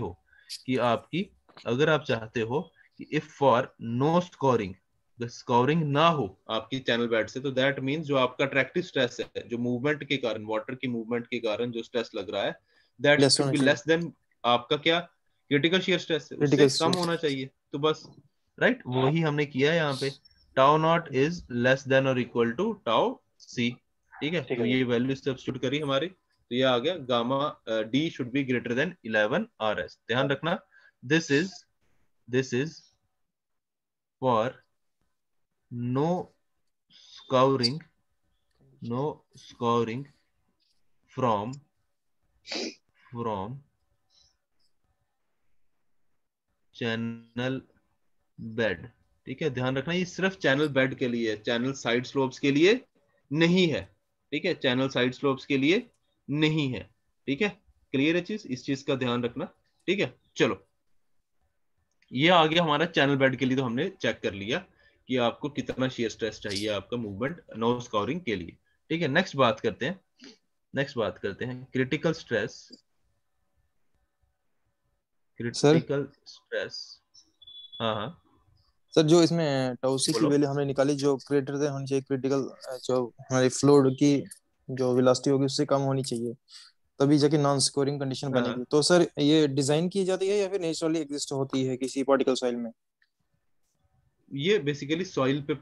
A: हो कि if for no scouring scouring ना हो आपकी चैनल बेड से, तो दैट मींस जो आपका ट्रैक्टिव स्ट्रेस है, जो मूवमेंट के कारण, वाटर की मूवमेंट के कारण जो स्ट्रेस लग रहा है, दैट
G: लेस
A: शुड
G: होना
A: बी
G: चाहिए,
A: लेस देन आपका क्या क्रिटिकल शियर स्ट्रेस है, उससे
G: क्रिटिकल
A: कम होना चाहिए। तो बस राइट, वही हमने किया है यहाँ पे। Tau not is less than और इक्वल टू टाउ सी। ठीक है,
H: ठीक
A: तो
H: है
A: ये वैल्यू सब्स्टिट्यूट करी हमारी, तो ये आ गया gamma D should be greater then 11 RS। ध्यान रखना, this is for no scoring from channel bed. ठीक है, ध्यान रखना ये सिर्फ चैनल बेड के लिए है, चैनल साइड स्लोप्स के लिए नहीं है। ठीक है, चैनल साइड स्लोप्स के लिए नहीं है। ठीक है, क्लियर है चीज, इस चीज का ध्यान रखना। ठीक है, चलो ये आ गया हमारा चैनल बेड के लिए, तो हमने चेक कर लिया कि आपको कितना शेयर स्ट्रेस चाहिए आपका मूवमेंट नो स्कोरिंग के लिए। ठीक है, नेक्स्ट बात करते हैं क्रिटिकल स्ट्रेस।
G: सर।
A: हाँ हाँ
G: सर जो इसमें टाउसी की
A: बोलो।
G: वैल्यू हमने निकाली, जो ग्रेटर देन होनी चाहिए क्रिटिकल, जो हमारी फ्लोड की जो वेलोसिटी होगी उससे कम होनी चाहिए, तभी जाके नॉन स्कोरिंग कंडीशन
A: हाँ
G: बनेगी।
A: हाँ,
G: तो सर ये डिजाइन की जाती है या फिर नेचुरली एग्जिस्ट होती है किसी पार्टिकल सॉइल में?
A: ये बेसिकली सॉइल पे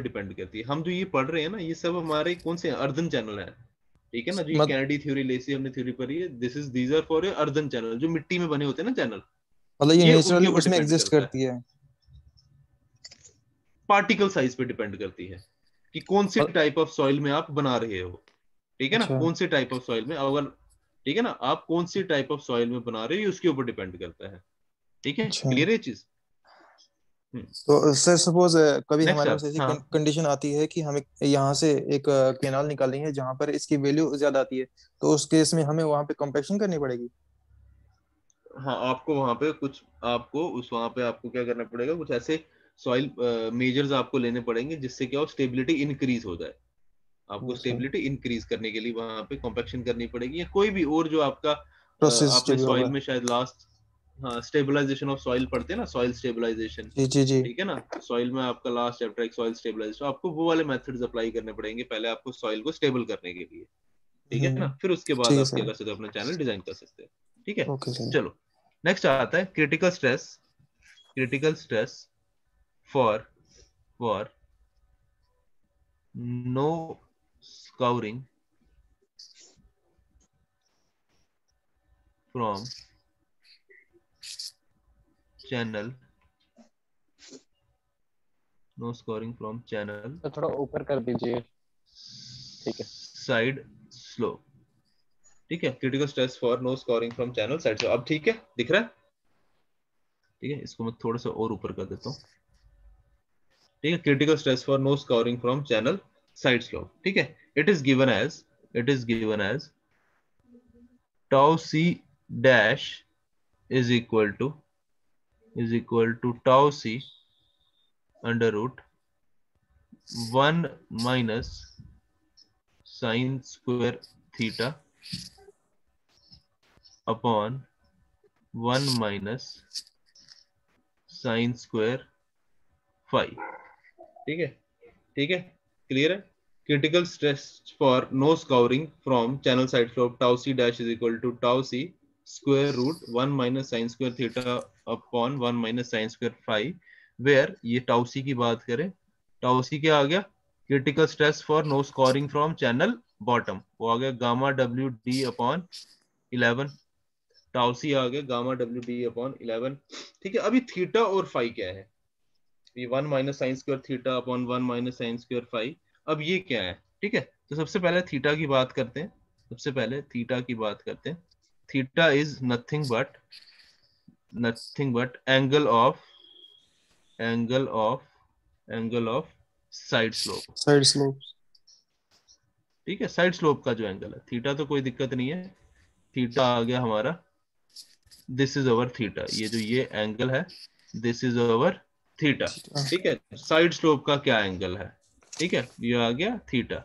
A: डिपेंड करती है। हम जो ये पढ़ रहे हैं ना, ये सब हमारे कौन से अर्दन चैनल है। ठीक है ना, जो ये
G: मत
A: कैनेडी थ्योरी लेसी हमने थ्योरी पढ़ी है, these are for earthen channel, जो मिट्टी में बने होते हैं ना चैनल,
G: मतलब ये
A: ये उनके
G: नेचुरली
A: ऊपर
G: उसमें
A: डिपेंड
G: एग्जिस्ट
A: करता है।
G: करती है?
A: पार्टिकल साइज पे डिपेंड करती है कि कौन सी
G: और-
A: टाइप ऑफ सॉइल में आप बना रहे हो। ठीक है ना,
G: अच्छा।
A: कौन सी टाइप ऑफ सॉइल में, अगर ठीक है ना, आप कौन सी टाइप ऑफ सॉइल में बना रहे हो, ये उसके ऊपर डिपेंड करता है। ठीक है,
G: अच्छा,
A: क्लियर है ये चीज।
G: तो सर सपोज कभी
A: नेक्स्ट
G: हमारे पास
A: आप,
G: ऐसी
A: हाँ
G: कंडीशन आती है कि हमें यहाँ से एक केनाल निकालनी है जहां पर इसकी वैल्यू ज्यादा आती है, तो उस केस में हमें वहां पे कंपेक्शन करनी पड़ेगी?
A: हाँ, आपको वहां पे कुछ, आपको उस वहां पे आपको क्या करना पड़ेगा, कुछ ऐसे सॉइल मेजर्स आपको लेने पड़ेंगे जिससे क्या हो, स्टेबिलिटी इंक्रीज हो जाए। आपको
G: अच्छा,
A: स्टेबिलिटी इंक्रीज करने के लिए वहां पे कॉम्पैक्शन करनी पड़ेगी, या कोई भी और जो आपका
G: प्रोसेस जो
A: आपने
G: भी
A: सॉइल
G: होगा।
A: में शायद लास्ट, हाँ स्टेबलाइजेशन ऑफ सॉइल पढ़ते हैं ना, सॉइल स्टेबलाइजेशन।
G: जी जी जी।
A: ठीक है ना, सॉइल में आपका लास्ट चैप्टर एक सॉइल स्टेबलाइजेशन, आपको वो वाले मेथड्स अप्लाई करने पड़ेंगे पहले आपको सॉइल को स्टेबल करने के लिए। ठीक है ना, फिर उसके बाद
G: ठीक है
A: आप क्या
G: सर।
A: कर सकते हो, अपना चैनल डिजाइन कर सकते हैं। ठीक है,
G: ओके सर।
A: चलो नेक्स्ट आता है critical stress for no scouring from channel
H: तो थोड़ा ऊपर कर दीजिए। ठीक है
A: साइड स्लोप। ठीक है, critical stress for no scouring from channel side slope. अब ठीक है, दिख रहा है? ठीक है, इसको मैं थोड़ा सा और ऊपर कर देता हूँ। ठीक है, critical stress for no scouring from channel side slope. ठीक है, it is given as tau c dash is equal to tau c under root 1 minus sin square theta upon 1 minus sin square phi। ठीक है, ठीक है, clear है? Critical stress for no scouring from channel side slope tau c dash is equal to tau c square root 1 minus sin square theta upon 1 minus sin square phi, where ये tau c की बात करें, tau c क्या आ गया, critical stress for no scouring from channel bottom, वो आ गया gamma W D upon 11। tau c आ गया गामा डब्ल्यू डी अपॉन 11। ठीक है, अभी थीटा और फाई क्या है, ये 1 minus sine square theta upon 1 minus sine square phi. अब ये क्या है? ठीक है, तो सबसे पहले थीटा की बात करते हैं। Theta is nothing but angle of side slope.
G: Side slope.
A: ठीक है, साइड स्लोप का जो एंगल है, थीटा तो कोई दिक्कत नहीं है, थीटा आ गया हमारा, दिस इज अवर थीटा, ये जो ये एंगल है, दिस इज अवर थीटा। ठीक है, साइड स्लोप का क्या एंगल है? ठीक है, ये आ गया थीटा।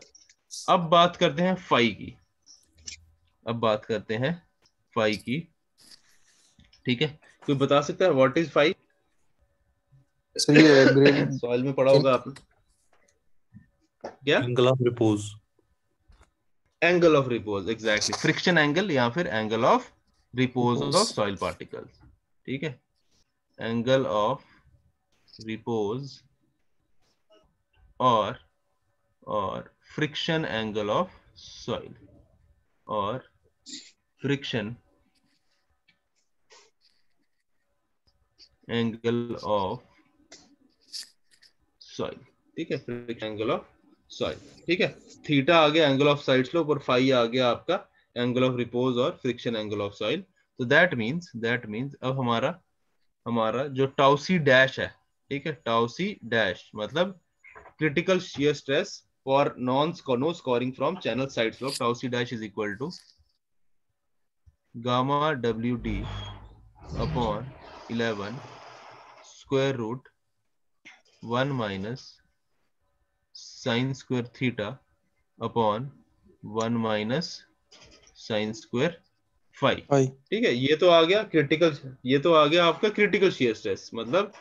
A: अब बात करते हैं फाई की। ठीक है, कोई बता सकता है व्हाट इज फाई?
G: सर ये ग्रेड
A: सॉइल में पढ़ा होगा आपने क्या?
I: Angle of repose.
A: Angle of repose, exactly, friction angle या फिर angle of repose of soil particles. ठीक है, एंगल ऑफ रिपोज और फ्रिक्शन एंगल ऑफ सॉइल और फ्रिक्शन एंगल ऑफ सॉइल। ठीक है, फ्रिक्शन एंगल ऑफ सॉइल। ठीक है, थीटा आ गया एंगल ऑफ साइड स्लोप और फाई आ गया आपका एंगल ऑफ रिपोज और फ्रिक्शन एंगल ऑफ सॉइल। तो दैट मींस अब हमारा जो टाउ सी डैश है, ठीक है, टाउ सी डैश मतलब critical shear stress for no scouring from channel side slope, tau C dash is equal to gamma W D upon 11 square root 1 minus sine square theta upon 1 minus sine square phi. ठीक है, ये तो आ गया आपका critical shear stress, मतलब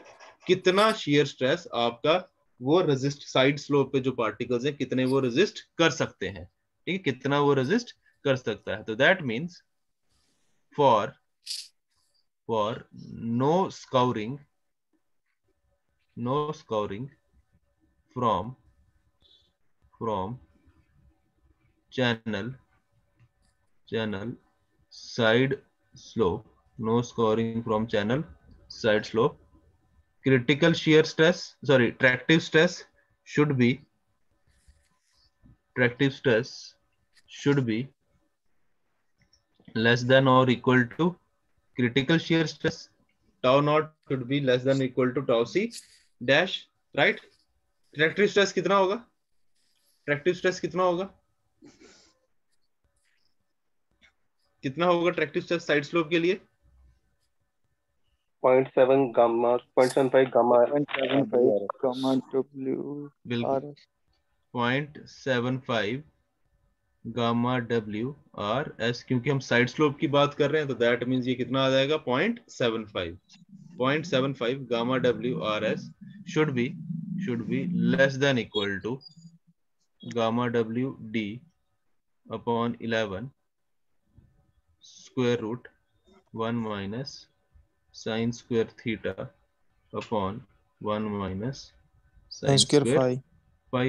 A: कितना shear stress आपका वो रेजिस्ट साइड स्लोप पे जो पार्टिकल्स हैं कितने वो रेजिस्ट कर सकते हैं। ठीक है, कितना वो रेजिस्ट कर सकता है। तो that means for no scouring from channel side slope, no scoring from channel side slope, tractive stress should be less than or equal to critical shear stress. Tau naught should be less than or equal to tau c dash, right? Tractive stress कितना होगा? कितना होगा tractive stress side slope के लिए?
H: 0.75 gamma
B: W
A: बिल्कुल, 0.75 gamma W R S, क्योंकि हम side slope की बात कर रहे हैं तो दैट मींस ये कितना आ जाएगा 0.75 gamma W R S should be less than equal to gamma w d upon 11 square root 1 minus sin square theta upon 1 minus sin square phi।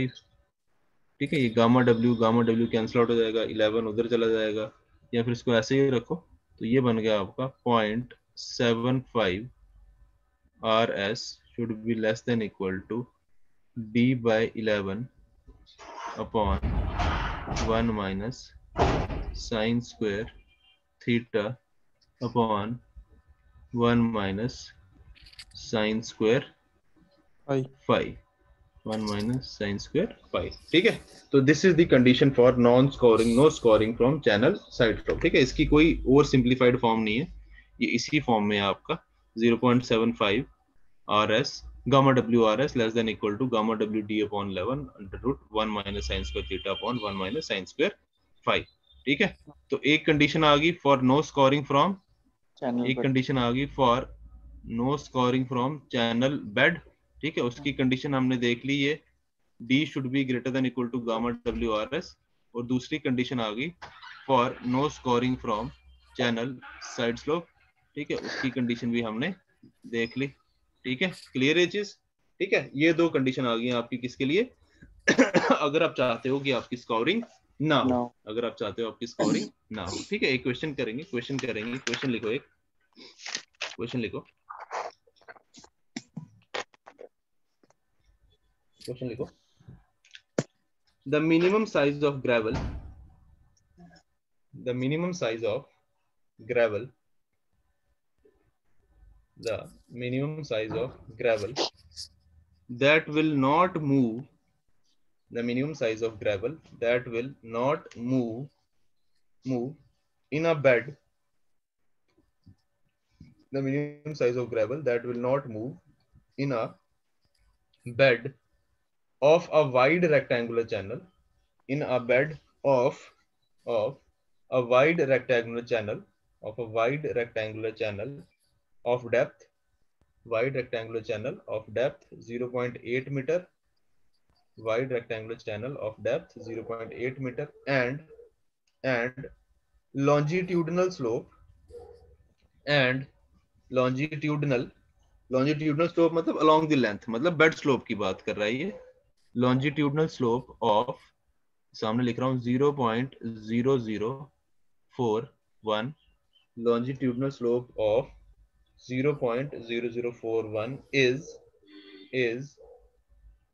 A: ठीक है, ये गामा w कैंसिल आउट हो जाएगा, 11 उधर चला जाएगा, या फिर इसको ऐसे ही रखो तो ये बन गया आपका 0.75 RS should be less than equal to d by 11 upon 1 minus sin square theta upon 1 minus sin square phi, 1 minus sin square phi। ठीक है, तो this is the condition for no scouring from channel side slope. ठीक है, इसकी कोई और simplified form नहीं है, ये इसी फॉर्म में है आपका 0.75 RS gamma WRS less than equal to gamma WD upon 11 under root 1 minus sin square theta upon 1 minus sin square phi। ठीक है, तो एक कंडीशन आ गई फॉर नो स्कोरिंग फ्रॉम, एक कंडीशन आ गई for no scouring from channel bed. ठीक है, उसकी कंडीशन हमने देख ली, ये D should be greater than equal to gamma WRS, और दूसरी कंडीशन आ गई for no scouring from channel side slope. ठीक है, उसकी कंडीशन भी हमने देख ली। ठीक है, क्लियर है चीज? ठीक है, ये दो कंडीशन आ गई हैं आपकी किसके लिए? अगर आप चाहते हो कि आपकी स्कोरिंग ना हो, अगर आप चाहते हो आपकी स्कोरिंग ना हो। ठीक है, एक क्वेश्चन करेंगे, क्वेश्चन लिखो, एक क्वेश्चन लिखो, the minimum size of gravel the minimum size of gravel that will not move the minimum size of gravel that will not move in a bed the minimum size of gravel that will not move in a bed of a wide rectangular channel in a bed of a wide rectangular channel of depth wide rectangular channel of depth 0.8 meter, wide rectangular channel of depth 0.8 meter and longitudinal slope and longitudinal slope मतलब along the length, मतलब bed slope की बात कर रहा है ये. longitudinal slope of, सामने लिख रहा हूँ 0.0041, longitudinal slope of 0.0041 is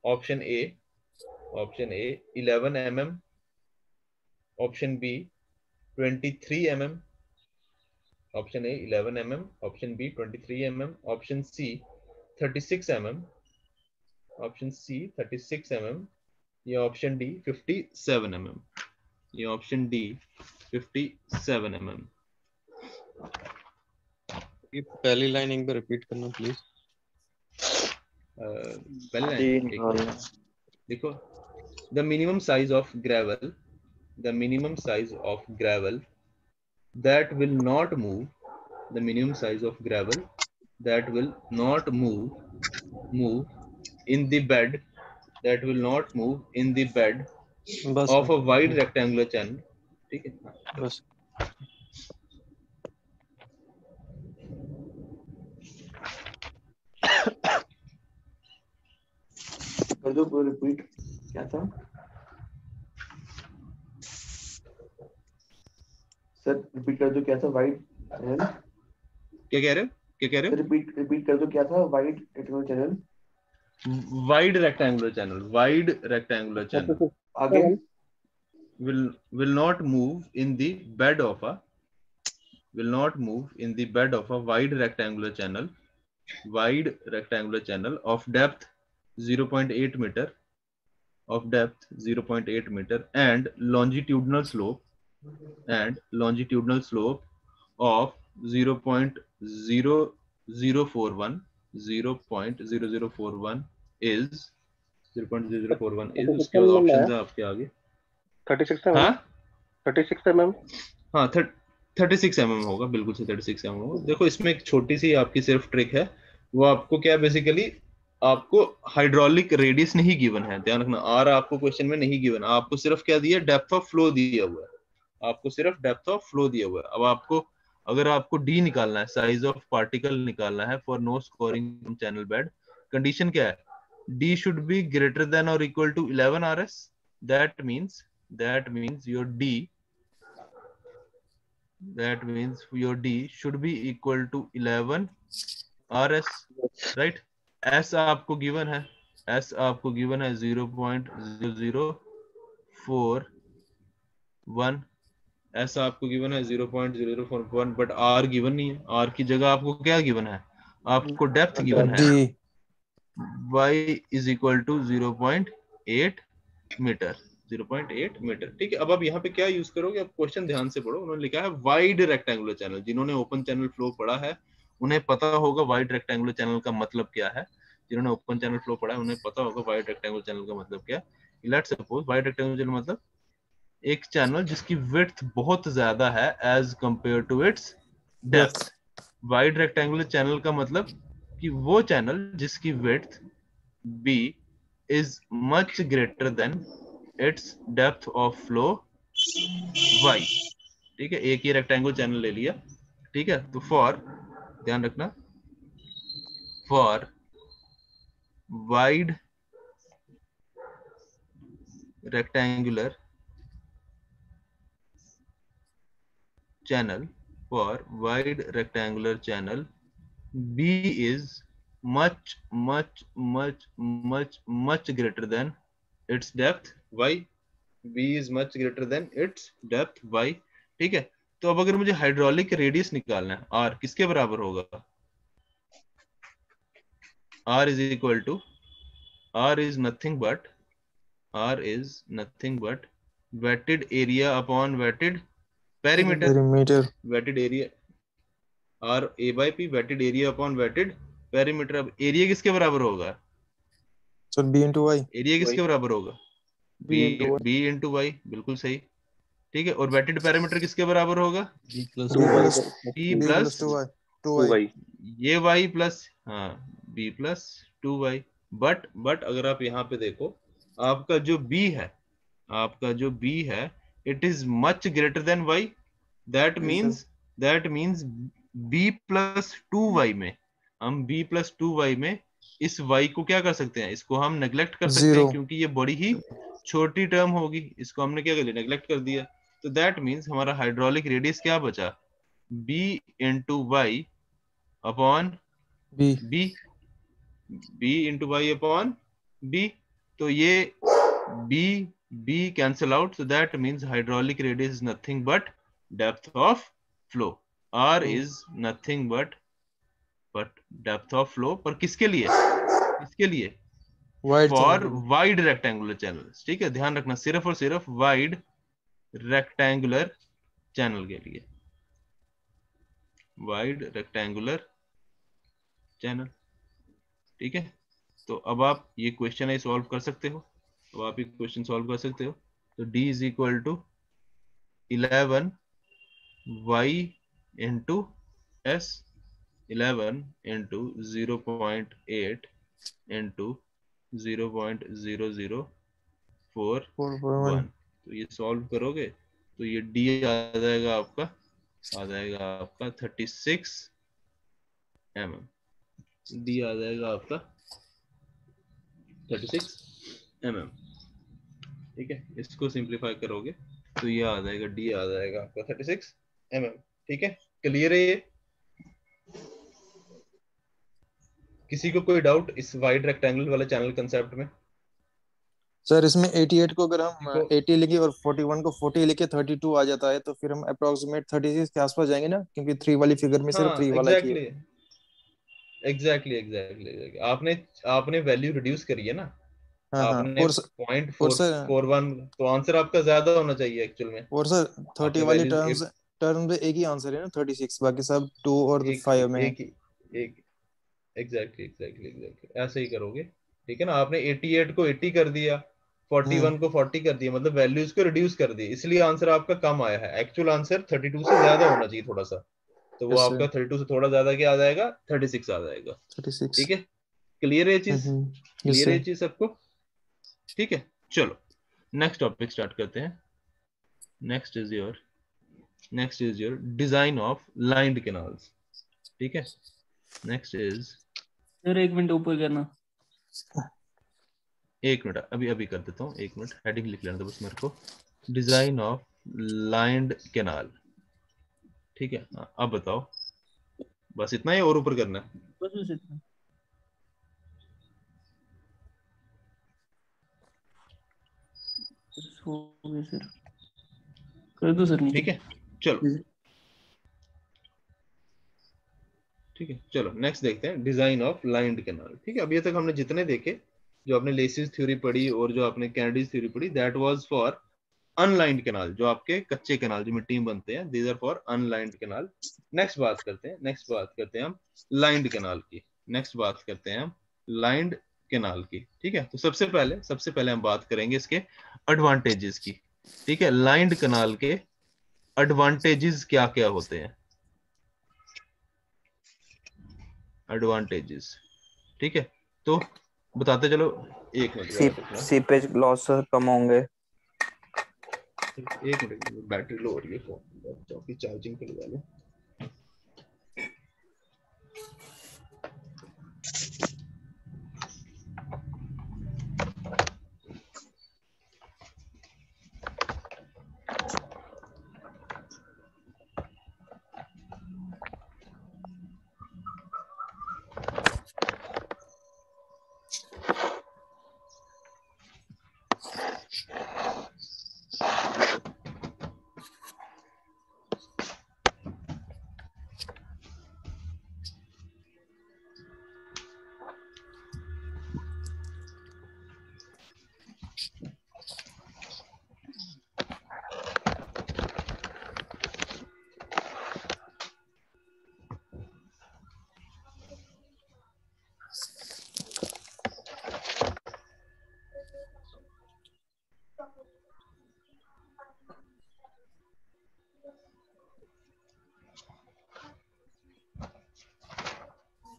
A: option A 11 mm, option B 23 mm, option A 11 mm, option B 23 mm, option C 36 mm, option C 36 mm, या ऑप्शन डी 57 mm, ये ऑप्शन डी 57 mm.
H: ये पहली line एक बार repeat करना प्लीज.
A: पहले line देखो. the minimum size of gravel that will not move, the minimum size of gravel that will not move in the bed, that will not move in the bed
H: बस
A: of a wide rectangular channel. ठीक है.
H: बस.
D: कर दो repeat, क्या था sir? Repeat कर दो, क्या था? वाइड चैनल,
A: क्या कह रहे हो?
D: रिपीट कर दो, क्या था? Wide rectangular channel,
A: wide rectangular channel
D: आगे
A: will not move in the bed of a wide rectangular channel of depth 0.8 meter and longitudinal slope of 0.0041 is 0.0041 is उसके बाद ऑप्शन है आपके आगे
H: 36 mm.
A: हाँ
H: 36 mm.
A: हाँ 36 mm होगा, बिल्कुल से 36 mm होगा. देखो इसमें एक छोटी सी आपकी सिर्फ ट्रिक है, वो आपको क्या बेसिकली आपको हाइड्रोलिक रेडियस नहीं गिवन है, ध्यान रखना. आर आपको क्वेश्चन में नहीं गिवन, आपको सिर्फ क्या दिया? डेप्थ ऑफ फ्लो दिया हुआ है, आपको सिर्फ डेप्थ ऑफ फ्लो दिया हुआ है. अब आपको अगर आपको डी निकालना है, साइज ऑफ पार्टिकल निकालना है for no scouring channel bed, condition क्या है? D should be greater than or equal to 11 RS. That means your D should be equal to 11 RS, right? S आपको given है 0.0041, S आपको given है 0.0041, but R given नहीं है. R की जगह आपको क्या given है? आपको डेप्थ given है. y is equal to 0.8 metre. ठीक है. अब आप यहाँ पे क्या यूज करोगे? आप क्वेश्चन ध्यान से पढ़ो. उन्होंने लिखा है वाइड रेक्टेंगुलर चैनल. जिन्होंने ओपन चैनल फ्लो पढ़ा है उन्हें पता होगा वाइड रेक्टेंगुलर चैनल का मतलब क्या है. जिन्होंने ओपन चैनल फ्लो पढ़ा है उन्हें पता होगा वाइड रेक्टेंगुलर चैनल का मतलब क्या है. Let's suppose wide rectangular channel मतलब एक चैनल जिसकी विड्थ बहुत ज्यादा है as compare to its depth. Wide rectangular channel का मतलब कि वो चैनल जिसकी width B is much greater than its depth of flow Y. ठीक है. एक ही रेक्टेंगुलर चैनल ले लिया. ठीक है. तो फॉर, ध्यान रखना, for wide rectangular channel, B is much greater than its depth y. B is much greater than its depth y. ठीक है. तो अब अगर मुझे हाइड्रोलिक रेडियस निकालना है, R किसके बराबर होगा? R is equal to, R is nothing but wetted area upon wetted perimeter. Wetted area R A by P, wetted area upon wetted perimeter. अब एरिया किसके बराबर होगा?
G: Sir B into Y.
A: Area किसके बराबर होगा? B into Y. बिल्कुल सही. ठीक है. और वेटेड पैरामीटर किसके बराबर होगा?
G: B plus 2Y.
A: ये Y प्लस हाँ b प्लस 2y। बट अगर आप यहाँ पे देखो, आपका जो b है, आपका जो b है, it is much greater than y। That
E: जी sir.
A: Means b plus 2y में, हम b प्लस 2y में इस y को क्या कर सकते हैं, इसको हम नेग्लेक्ट कर सकते हैं,
G: जीरो।
A: क्योंकि ये बड़ी ही छोटी टर्म होगी, इसको हमने क्या कर लिया, नेग्लेक्ट कर दिया। तो दैट मीन्स हमारा हाइड्रोलिक रेडियस क्या बचा, b into Y upon
G: B.
A: b, b into Y upon b। तो ये b b cancel out, so that means hydraulic radius is nothing but depth of flow। r is nothing but depth of flow, पर किसके लिए, किसके लिए,
G: wide
A: for
G: channel.
A: Wide rectangular channel. ठीक है, ध्यान रखना, सिर्फ और सिर्फ वाइड रेक्टेंगुलर चैनल के लिए, वाइड रेक्टेंगुलर चैनल। ठीक है, तो अब आप ये क्वेश्चन है सॉल्व कर सकते हो, अब आप ये क्वेश्चन सॉल्व कर सकते हो। तो d is equal to 11 y into s, 11 into 0.8 into 0.0041।
G: 4.1।
A: तो ये सॉल्व करोगे तो ये d आ जाएगा आपका, 36 mm। d आ जाएगा आपका 36 mm। ठीक है, इसको सिंप्लीफाई करोगे तो ये आ जाएगा, d आ जाएगा आपका 36 mm। ठीक है, क्लियर है ये? किसी को कोई डाउट इस वाइड रेक्टेंगल वाले चैनल कंसेप्ट में?
G: सर इसमें 88 को अगर हम
A: देखो
G: 80 लिखे और 41 को 40 लिखे 32 आ जाता है, तो फिर हम अप्रोक्सीमेट 36 के आसपास जाएंगे ना, क्योंकि 3 वाली फिगर में सिर्फ
A: हाँ
G: 3 वाला ही है।
A: एग्जैक्टली आपने आपने वैल्यू रिड्यूस करी है ना,
G: हाँ हाँ।
A: आपने पॉइंट
G: और
A: फोर
G: सर
A: फोर वन, तो आंसर आपका ज्यादा होना चाहिए एक्चुअल में।
G: और सर 30
A: आपने
G: वाली
A: वैल्यूज
G: टर्म पे एक ही आंसर है ना, 36, बाकी सब 2 और
A: एक
G: 5 में है।
A: एक एक एग्जैक्टली ऐसे ही करोगे। ठीक है ना, आपने 88 को 80 कर दिया, 41 को 40 कर दिया, मतलब वैल्यूज को रिड्यूस कर दिया, इसलिए आंसर आपका कम आया है। एक्चुअल आंसर 32 से ज्यादा होना चाहिए थोड़ा सा, तो वो
G: यस
A: आपका
G: सर।
A: 32 से थोड़ा ज्यादा क्या आ जाएगा, 36 आ जाएगा।
G: 36।
A: ठीक है, क्लियर है ये चीज,
G: यस
A: क्लियर है ये
G: सर।
A: चीज सबको? ठीक है, चलो नेक्स्ट टॉपिक स्टार्ट करते हैं। Next is your design of lined canals. ठीक है, नेक्स्ट इज,
I: सर 1 मिनट ऊपर करना।
A: एक मिनट, अभी अभी कर देता हूँ, एक मिनट, हेडिंग लिख लेना दो बस मेरे को, डिजाइन ऑफ लाइंड कैनाल। ठीक है, अब बताओ, बस इतना ही और ऊपर करना है?
I: बस इतना। बस हो गया सर, कर दो सर नीचे।
A: ठीक है, चलो ठीक है, चलो नेक्स्ट देखते हैं, डिजाइन ऑफ लाइंड कैनाल। ठीक है, अभी तक हमने जितने देखे, जो आपने लेसिस थ्योरी पढ़ी और जो आपने कैनेडीज थ्योरी पढ़ी, that was for unlined canal, जो आपके कच्चे कैनाल जो मिट्टी में बनते हैं, these are for unlined canal. Next बात करते हैं हम लाइंड कैनाल की। नेक्स्ट बात करते हैं हम लाइंड कैनाल की। ठीक है, तो सबसे पहले हम बात करेंगे इसके एडवांटेजेस की। ठीक है, लाइंड कैनाल के एडवांटेजेस क्या क्या होते हैं, एडवांटेजेस। ठीक है, तो बताते चलो, एक मिनट
C: सीपेज लॉस कम होंगे।
A: एक मिनट, बैटरी लो हो रही है फोन की, चार्जिंग पे लगा लो।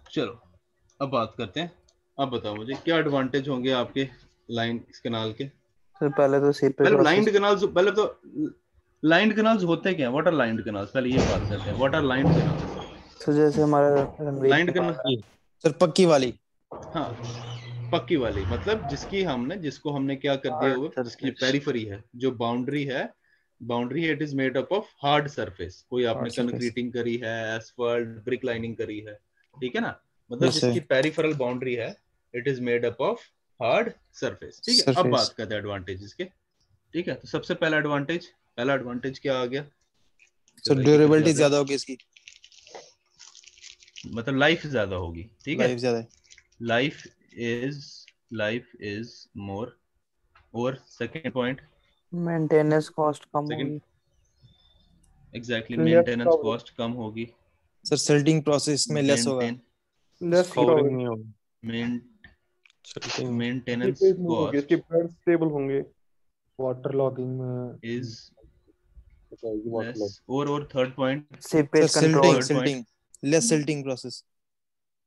A: चलो अब बात करते हैं। अब बताओ मुझे क्या एडवांटेज होंगे आपके लाइन कैनाल के।
G: सर पहले तो सीपेज
A: पहले
G: प्रोसेस
A: लाइंड कैनाल्स, पहले तो लाइंड कैनाल्स होते क्या, व्हाट आर लाइंड कैनाल्स, पहले ये बात करते हैं, व्हाट आर लाइंड कैनाल्स।
G: तो जैसे हमारा रणवीर
A: लाइंड
G: कैनाल
A: कैनाल,
G: है सर, पक्की वाली।
A: हाँ पक्की वाली मतलब जिसको हमने क्या कर दिया हुआ, जिसकी पेरिफेरी है, जो बाउंड्री है, it is made up of hard surface. कोई आपने
G: हार्ड सरफेस।
A: कंक्रीटिंग करी है, एसफल्ट, ब्रिक लाइनिंग करी है, ठीक है ना, मतलब
G: यस सर।
A: जिसकी पेरिफेरल बाउंड्री है, it is made up of hard surface, ठीक है। अब
G: सरफेस।
A: बात करते हैं एडवांटेजेस के, ठीक है। तो सबसे पहला एडवांटेज क्या आ गया,
G: सर
A: चलो एक एक करके
G: ड्यूरेबिलिटी
A: आते हैं।
G: ज्यादा होगी इसकी,
A: मतलब लाइफ ज्यादा होगी, ठीक है।
G: लाइफ ज्यादा है।
A: Life life is more. और सेकंड पॉइंट,
G: मेंटेनेंस कॉस्ट कम
A: सेकंड
G: होगी।
A: Exactly
B: less
A: maintenance
B: crowded,
A: cost कम होगी।
G: सर सेल्टिंग प्रोसेस में लेस होगा।
A: Maintain
B: less
E: scouring
B: crowded.
E: नहीं होगी,
A: मेन
E: सेटिंग
A: मेंटेनेंस
B: सीपेज नहीं होगी, इसके
A: कॉस्ट
B: बेड स्टेबल होंगे।
E: वाटर लॉगिंग में
A: इज
E: जाएगी वाटर
A: लेस।
E: लॉग
A: और third point,
G: sir
B: seepage
G: silting
B: control.
A: Third point,
G: silting less silting process.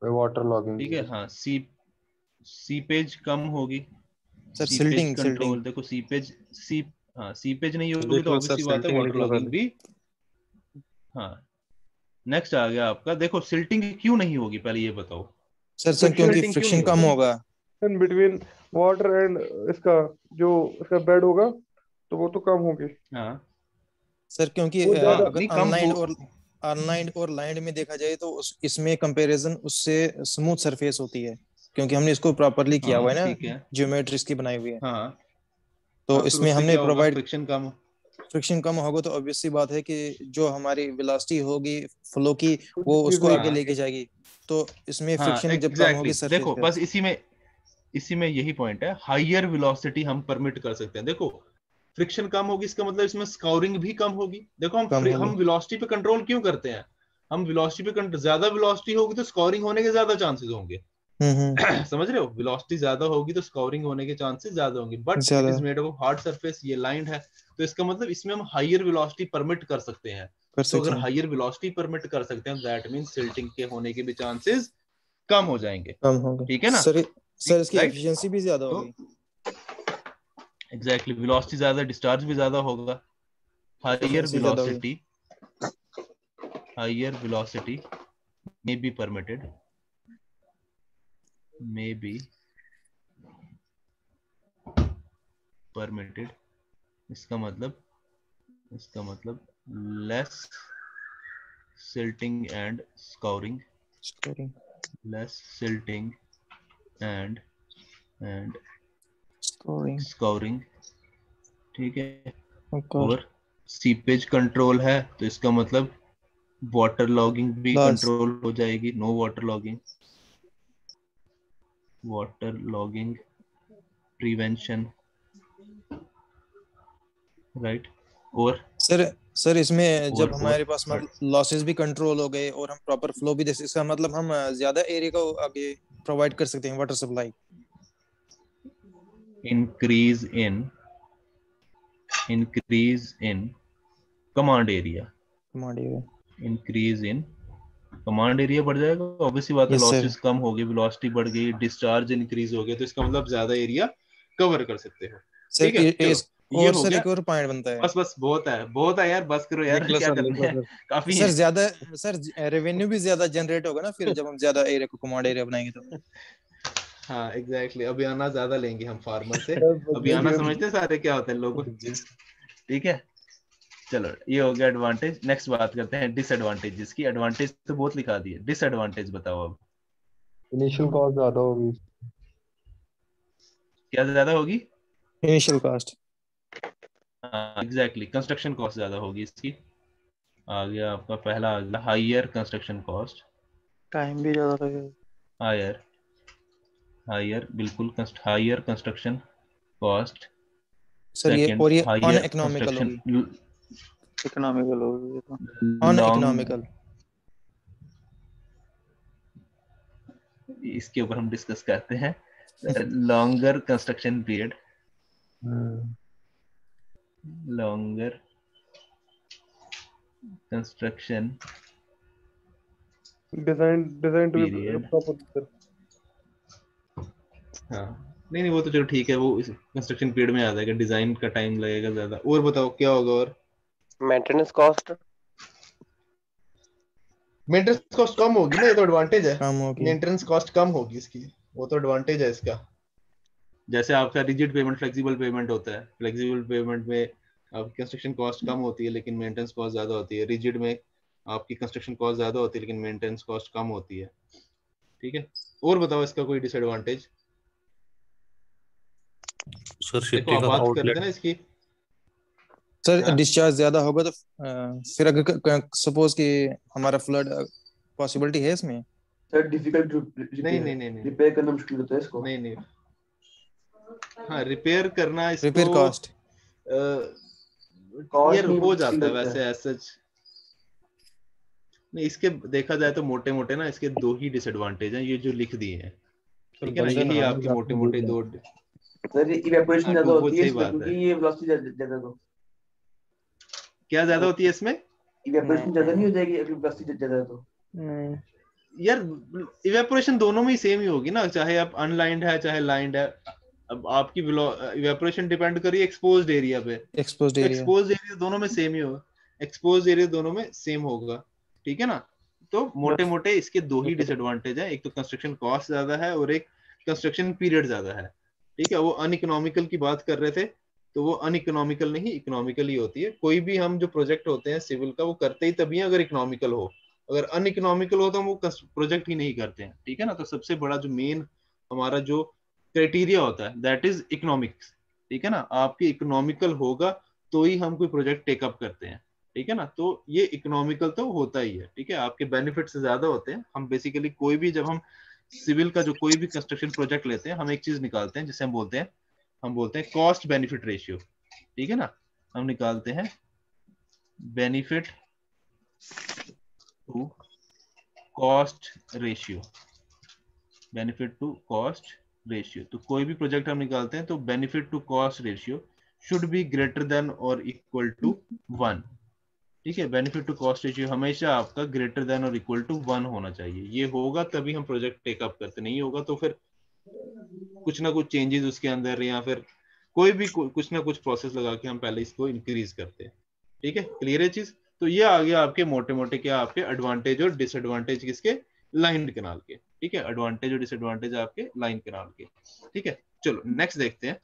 E: पे वाटर लॉगिंग
A: ठीक है, हाँ सीपेज कम होगी।
G: Sir
A: seepage
G: silting silting.
A: Control, देखो हाँ सीपेज नहीं होगी
E: लिख
A: तो
E: लो सर,
A: ऑब्वियसली बात है
E: सेल्टिंग
A: वाटर
E: लिख लो
A: लॉगिंग
E: पहले।
A: भी। हाँ नेक्स्ट आ गया आपका, देखो सिल्टिंग क्यों नहीं होगी, पहले ये बताओ।
G: सर
B: फ्रिक्शन
G: क्योंकि
A: सिल्टिंग क्यों
G: फ्रिक्शन
A: नहीं
G: कम
A: होगी?
G: होगा।
B: बिटवीन वाटर एंड इसका, जो इसका बेड होगा तो वो तो कम होगी।
A: हाँ
G: सर क्योंकि
B: वो ज्यादा।
G: अगर
A: नहीं कम हो,
G: अनलाइंड और लाइंड में देखा जाए तो इसमें कंपैरिजन उससे स्मूथ सरफेस होती है, क्योंकि हमने इसको प्रॉपरली किया हुआ
A: हाँ
G: है ना,
A: ठीक है,
G: ज्योमेट्री इसकी बनाई हुई है।
A: हाँ
G: तो
A: हाँ फिर
G: इसमें
A: उससे
G: हमने
A: क्या होगा,
G: प्रोवाइड,
A: फ्रिक्शन कम।
G: फ्रिक्शन कम होगा तो ऑब्वियस सी बात है कि जो हमारी वेलोसिटी होगी फ्लो की, वो
B: डिक्रीज
G: उसको
B: होगी।
G: आगे
A: हाँ
G: लेके जाएगी। तो इसमें
A: हाँ
G: फ्रिक्शन जब कम होगी
A: एग्जैक्टली
G: सरफेस
A: देखो
G: पे।
A: बस इसी में यही पॉइंट है, हाइयर वेलोसिटी हम परमिट कर सकते हैं। देखो फ्रिक्शन कम होगी इसका मतलब इसमें स्काउरिंग भी कम होगी। देखो
G: कम
A: हम
G: होगी।
A: वेलोसिटी पे कंट्रोल क्यों करते हैं, हम वेलोसिटी पे ज्यादा वेलोसिटी होगी तो स्कोरिंग होने के ज्यादा चांसेस होंगे।
G: हम्म।
A: समझ रहे हो, वेलोसिटी ज्यादा होगी तो स्कोरिंग होने के चांसेस ज्यादा होंगे, बट इट
G: ज्यादा
A: is made of hard surface, ये लाइंड है, तो इसका मतलब इसमें हम हाइयर वेलोसिटी परमिट कर सकते हैं।
G: कर
A: तो
G: सकते
A: अगर
G: हैं।
A: हाइयर वेलोसिटी परमिट कर सकते हैं दैट मींस सिल्टिंग के होने के भी चांसेस कम हो जाएंगे,
G: कम होगी
A: ठीक है ना,
G: सर इसकी
A: राइट।
G: एफिशिएंसी भी ज्यादा
A: तो
G: होगी।
A: एग्जैक्टली वेलोसिटी ज्यादा, डिस्चार्ज भी ज्यादा होगा। हाइयर
G: एफिशिएंसी ज्यादा होगी।
A: Velocity higher velocity may be permitted, may be permitted, इसका मतलब less silting and scouring,
G: scoring
A: less silting and
G: scoring.
A: scouring, ठीक है।
G: ओके।
A: और सीपेज कंट्रोल है तो इसका मतलब वाटर लॉगिंग भी
G: लास्ट।
A: कंट्रोल हो जाएगी, no water logging prevention, right. और
G: सर इसमें जब
A: और
G: हमारे पास मतलब लॉसेस भी कंट्रोल हो गए और हम प्रॉपर फ्लो भी दे सकते, इसका मतलब हम ज्यादा एरिया को आगे प्रोवाइड कर सकते हैं water supply.
A: Increase in command area,
G: command area.
A: Increase in command area बढ़ जाएगा, ऑब्वियसली बात है,
G: यस सर।
A: लॉसेस कम हो गई, वेलोसिटी बढ़ गई, डिस्चार्ज इंक्रीज हो गया, तो इसका मतलब ज्यादा एरिया कवर कर सकते हो,
G: सर
A: ठीक है। चलो ये
G: और
A: हो
G: सर
A: गया,
G: एक और पॉइंट बनता है।
A: बस बहुत है यार, बस करो
E: लिख
A: यार,
E: लो
A: क्या
E: सर, लिख
A: करना
E: लो
A: है,
E: सर।
A: काफी
G: सर
A: है।
G: ज्यादा, सर रेवेन्यू भी ज्यादा जनरेट होगा ना फिर जब हम ज्यादा एरिया को कमांड एरिया बनाएंगे तो।
A: हाँ एग्जैक्टली अभियाना ज्यादा लेंगे हम फार्मर से। अभियाना
B: बिलियन।
A: समझते हैं सारे क्या होते हैं लोग,
E: जी।
A: ठीक है। चलो ये हो गया एडवांटेज, नेक्स्ट बात करते हैं डिसएडवांटेजेस की। एडवांटेज तो बहुत लिखा दिए, डिसएडवांटेज बताओ अब।
E: इनिशियल कॉस्ट ज्यादा होगी।
A: क्या ज्यादा होगी?
G: Initial cost.
A: Exactly construction cost ज्यादा होगी इसकी। आ गया आपका पहला, आ गया हाइयर कंस्ट्रक्शन कॉस्ट,
G: टाइम भी ज्यादा लगेगा।
A: हायर हायर बिल्कुल हाइयर कंस्ट्रक्शन कॉस्ट।
G: सर ये
A: सेकंड
G: और ये अन
A: हाइयर
G: इकोनॉमिकल
A: कंस्ट्रक्शन,
G: होगी। इकोनॉमिकल होगी ये तो। अन
A: लॉन्ग,
G: इकोनॉमिकल।
A: इसके ऊपर हम डिस्कस करते हैं। Longer construction period, longer construction
B: design to be
A: period,
B: proper.
A: हाँ नहीं नहीं वो तो चलो ठीक है, वो कंस्ट्रक्शन पीरियड में आ जाएगा, डिजाइन का टाइम लगेगा ज्यादा। और बताओ क्या होगा और?
H: Maintenance cost.
A: मेंटेनेंस कॉस्ट कम होगी ना, ये तो एडवांटेज है।
G: कम होगी।
A: मेंटेनेंस कॉस्ट कम होगी इसकी, वो तो एडवांटेज है इसका। जैसे आपका रिजिड पेमेंट फ्लेक्सिबल पेमेंट होता है, फ्लेक्सिबल पेमेंट में आपकी कंस्ट्रक्शन कॉस्ट कम होती है लेकिन मेंटेनेंस कॉस्ट ज्यादा होती है। रिजिड में आपकी कंस्ट्रक्शन कॉस्ट ज्यादा होती है लेकिन मेंटेनेंस कॉस्ट कम होती है। ठीक है, और बताओ इसका कोई डिसएडवांटेज?
J: सर
A: देखो
J: सेफ्टी
A: आप
J: का
A: बात कर रहे थे
J: आउटलेट।
A: ना इसकी।
G: सर
A: हाँ
G: डिस्चार्ज ज्यादा होगा तो फिर अगर सपोज कि हमारा फ्लड पॉसिबिलिटी है इसमें?
D: सर डिफिकल्ट
A: नहीं नहीं नहीं नहीं
D: रिपेयर करना मुश्किल होता है इसको।
A: नहीं नहीं, हाँ रिपेयर करना इसको
G: रिपेयर कॉस्ट
D: कॉस्ट
A: यार
D: नहीं
A: हो
D: मुश्किल
A: जाता है
D: लगता
A: वैसे
D: है।
A: As such. नहीं इसके देखा जाए तो मोटे मोटे ना इसके दो ही डिसएडवांटेज हैं, ये जो लिख दिए हैं।
G: सर
A: ठीक है ना,
G: बंदे
A: यही
G: नहाने
A: आपके
G: जाते
A: मोटे
G: हैं,
A: मोटे
G: डूब
A: दो।
G: जाते
D: सर इवेपोरेशन
A: हाँ
D: ज्यादा
A: वो
D: होती है
A: सही
D: इसमें
A: बात
D: क्योंकि
A: है।
D: ये वेलोसिटी ज्यादा तो
A: क्या ज्यादा होती है इसमें?
D: इवेपोरेशन ज्यादा नहीं
B: नहीं
D: हो जाएगी अगर वेलोसिटी ज्यादा तो।
B: नहीं
A: यार इवेपोरेशन दोनों में ही सेम ही होगी ना, चाहे आप अनलाइंड है चाहे लाइंड है। अब आपकी इवेपोरेशन डिपेंड करिए एक्सपोज्ड एरिया पे,
G: एक्सपोज्ड
A: तो
G: एरिया।
A: एक्सपोज्ड एरिया दोनों में सेम ही होगा। एक्सपोज्ड एरिया दोनों में सेम होगा। ठीक है ना, तो मोटे
B: बस
A: मोटे इसके दो ही डिसएडवांटेज है, एक तो कंस्ट्रक्शन कॉस्ट ज्यादा है और एक कंस्ट्रक्शन पीरियड ज्यादा है। ठीक है, वो अनइकोनॉमिकल की बात कर रहे थे, तो वो अनइकोनॉमिकल नहीं इकोनॉमिकल ही होती है। कोई भी हम जो प्रोजेक्ट होते हैं सिविल का वो करते ही तभी है अगर इकोनॉमिकल हो, अगर अनइकोनॉमिकल हो तो हम वो प्रोजेक्ट ही नहीं करते हैं। ठीक है ना, तो सबसे बड़ा जो मेन हमारा जो क्राइटेरिया होता है दैट इज इकोनॉमिक्स। ठीक है ना, आपकी इकोनॉमिकल होगा तो ही हम कोई प्रोजेक्ट टेकअप करते हैं। ठीक है ना, तो ये इकोनॉमिकल तो होता ही है। ठीक है, आपके बेनिफिट से ज्यादा होते हैं। हम बेसिकली कोई भी जब हम सिविल का जो कोई भी कंस्ट्रक्शन प्रोजेक्ट लेते हैं हम एक चीज निकालते हैं जिसे हम बोलते हैं कॉस्ट बेनिफिट रेशियो। ठीक है ना, हम निकालते हैं benefit to cost ratio, benefit to cost ratio. तो कोई भी प्रोजेक्ट हम निकालते हैं तो benefit to cost ratio should be greater than और इक्वल टू 1। ठीक है, बेनिफिट टू कॉस्ट रेशियो हमेशा आपका ग्रेटर देन और इक्वल टू 1 होना चाहिए। ये होगा तभी हम प्रोजेक्ट टेकअप करते, नहीं होगा तो फिर कुछ ना कुछ चेंजेस उसके अंदर या फिर कोई भी कुछ ना कुछ प्रोसेस लगा के हम पहले इसको इंक्रीज करते हैं। ठीक है, क्लियर है चीज? तो ये आ गया आपके मोटे मोटे क्या आपके एडवांटेज और डिसएडवांटेज किसके, लाइन कैनाल के। ठीक है, एडवांटेज और डिसएडवांटेज आपके लाइन कैनाल के। ठीक है, चलो नेक्स्ट देखते हैं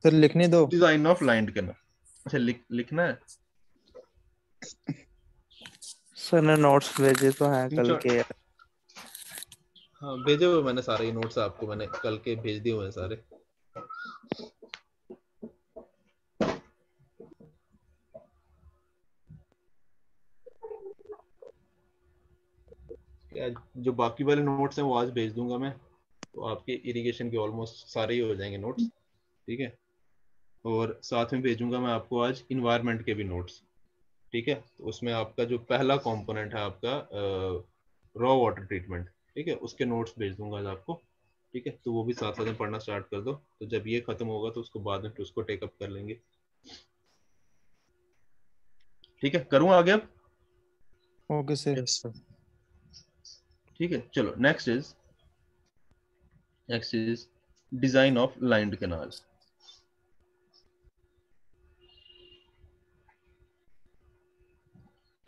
G: सर लिखने दो।
A: Design of line canal. अच्छा लिखना है।
K: सर ने नोट्स भेजे तो हैं कल के।
A: हाँ भेजे हुए मैंने सारे ही नोट्स आपको, मैंने कल के भेज दिए हुए हैं सारे। जो बाकी वाले नोट्स हैं वो आज भेज दूंगा मैं, तो आपके इरिगेशन के ऑलमोस्ट सारे ही हो जाएंगे नोट्स। ठीक है, और साथ में भेजूंगा मैं आपको आज इन्वायरमेंट के भी नोट्स। ठीक है, तो उसमें आपका जो पहला कंपोनेंट है आपका रॉ वाटर ट्रीटमेंट, ठीक है, उसके नोट्स भेज दूंगा आज आपको। ठीक है, तो वो भी साथ साथ में पढ़ना स्टार्ट कर दो, तो जब ये खत्म होगा तो उसको बाद में उसको टेकअप कर लेंगे। ठीक है, करूँ आगे अब?
G: Okay sir.
A: ठीक है, चलो next is design of lined canal.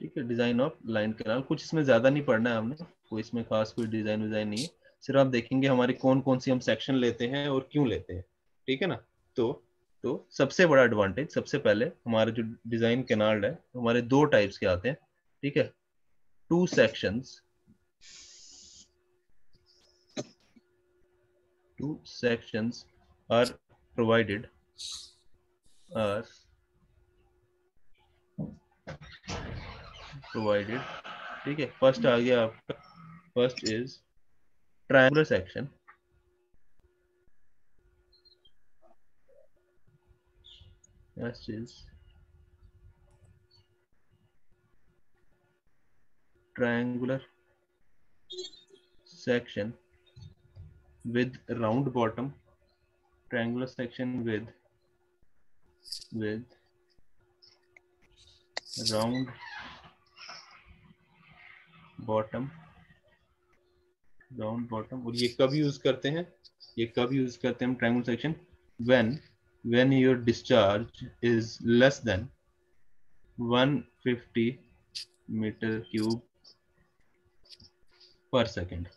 A: ठीक है, डिजाइन ऑफ लाइन कैनाल, कुछ इसमें ज्यादा नहीं पढ़ना है हमने, कोई इसमें खास कोई डिजाइन नहीं है। सिर्फ आप देखेंगे हमारे कौन कौन सी हम सेक्शन लेते हैं और क्यों लेते हैं। ठीक है ना, तो सबसे बड़ा एडवांटेज, सबसे पहले हमारे जो डिजाइन कैनाल है हमारे दो टाइप्स के आते हैं। ठीक है, टू सेक्शंस आर प्रोवाइडेड ठीक है, फर्स्ट आ गया आपका, first is triangular section. Next is triangular section with round bottom, triangular section with round bottom, और ये कब यूज करते हैं, ये कब यूज करते हैं हम triangular section? when your discharge is less than 150 metre cube per second.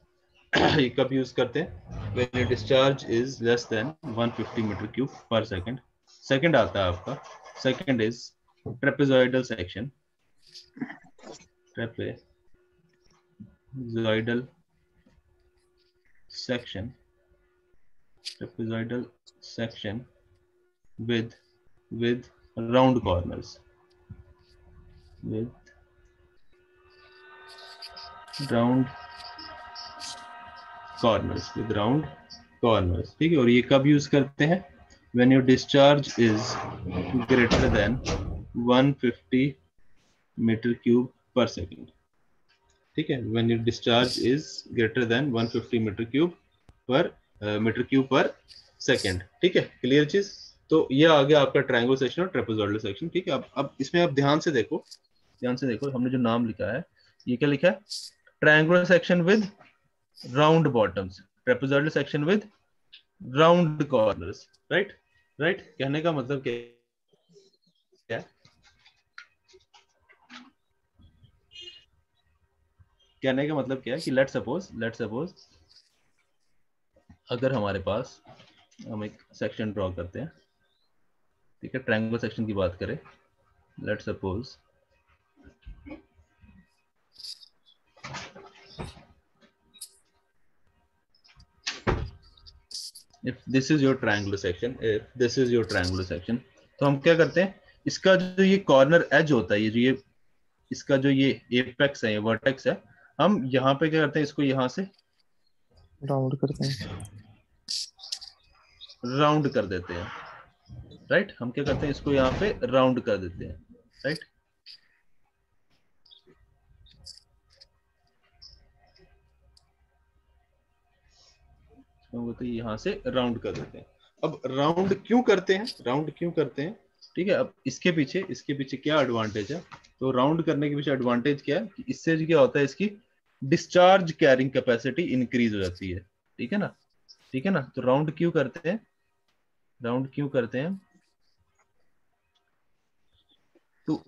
A: ये कब यूज करते हैं? when your discharge is less than 150 metre cube per second. Second आता है आपका, second is trapezoidal section. Trapezoidal section with round corners, ठीक है। और ये कब यूज करते हैं? when your discharge is greater than 150 metre cube per second, ठीक है। when your discharge is greater than 150 metre cube per second, ठीक है। क्लियर चीज? तो ये आ गया आपका ट्रायंगुलर सेक्शन और ट्रेपेजॉइडल सेक्शन, ठीक है। अब इसमें आप ध्यान से देखो, हमने जो नाम लिखा है, ये क्या लिखा है? Triangular section with round bottoms, trapezoidal section with round corners, right. कहने का मतलब क्या है? कहने का मतलब क्या है कि लेट्स सपोज अगर हमारे पास, हम एक सेक्शन ड्रॉ करते हैं, ठीक है, ट्रायंगुलर सेक्शन की बात करें। Let's suppose if this is your triangular section, तो हम क्या करते हैं? इसका जो ये कॉर्नर एज होता है, ये इसका जो ये एपेक्स है, ये वर्टेक्स है, हम यहाँ पे क्या करते हैं? इसको यहाँ से
G: राउंड करते हैं,
A: राउंड कर देते हैं, राइट। हम क्या करते हैं? इसको यहाँ पे राउंड कर देते हैं, राइट। तो यहाँ से राउंड कर देते हैं। अब राउंड क्यों करते हैं? ठीक है। अब इसके पीछे क्या एडवांटेज है? तो राउंड करने के पीछे एडवांटेज क्या है कि इससे क्या होता है? इसकी डिस्चार्ज कैरिंग कैपेसिटी इंक्रीज हो जाती है, ठीक है ना। तो राउंड क्यों करते हैं? To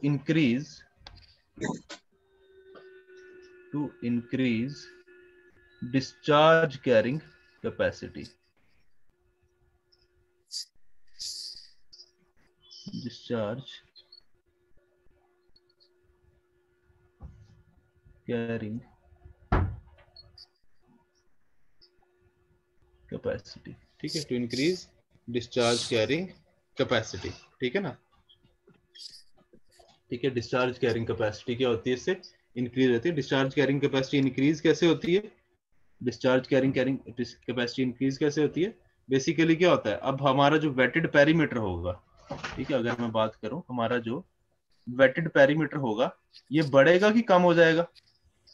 A: increase discharge carrying capacity, ठीक है। To increase discharge carrying capacity, ठीक है ना। ठीक है, डिस्चार्ज कैरिंग कैपेसिटी क्या होती है? इससे इंक्रीज होती है। डिस्चार्ज कैरिंग कैपेसिटी इंक्रीज कैसे होती है? कैपेसिटी इंक्रीज कैसे होती है? बेसिकली क्या होता है? अब हमारा जो वेटेड पेरीमीटर होगा, ठीक है, अगर मैं बात करूं, हमारा जो वेटेड पेरीमीटर होगा, ये बढ़ेगा कि कम हो जाएगा?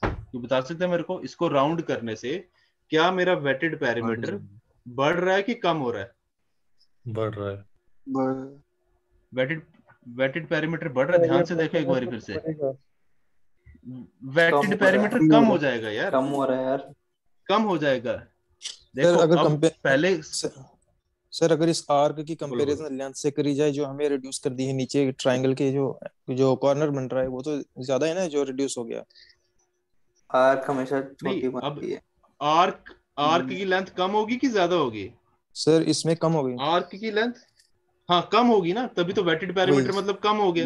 A: तो बता सकते हैं मेरे को? इसको राउंड करने से क्या मेरा वेटेड पेरीमीटर बढ़ रहा है कि कम हो रहा है?
J: बढ़ रहा है।
A: वेटेड पेरीमीटर बढ़ रहा है। ध्यान से देखो एक बार फिर से, वेटेड पेरीमीटर कम हो जाएगा यार,
D: कम हो रहा है यार,
A: कम हो जाएगा। देखो
G: अगर
A: अब पहले
G: सर अगर इस आर्क की कंपैरिजन लेंथ से करी जाए, जो हमें रिड्यूस कर दी है नीचे ट्रायंगल के जो कॉर्नर बन रहा है, वो तो ज्यादा है ना जो रिड्यूस हो गया।
D: आर्क हमेशा छोटी बनती है।
A: आर्क की लेंथ कम होगी कि ज्यादा होगी?
G: सर इसमें कम हो गई
A: आर्क की लेंथ, हाँ कम होगी ना, तभी तो वेटेड पेरीमीटर मतलब कम हो गया।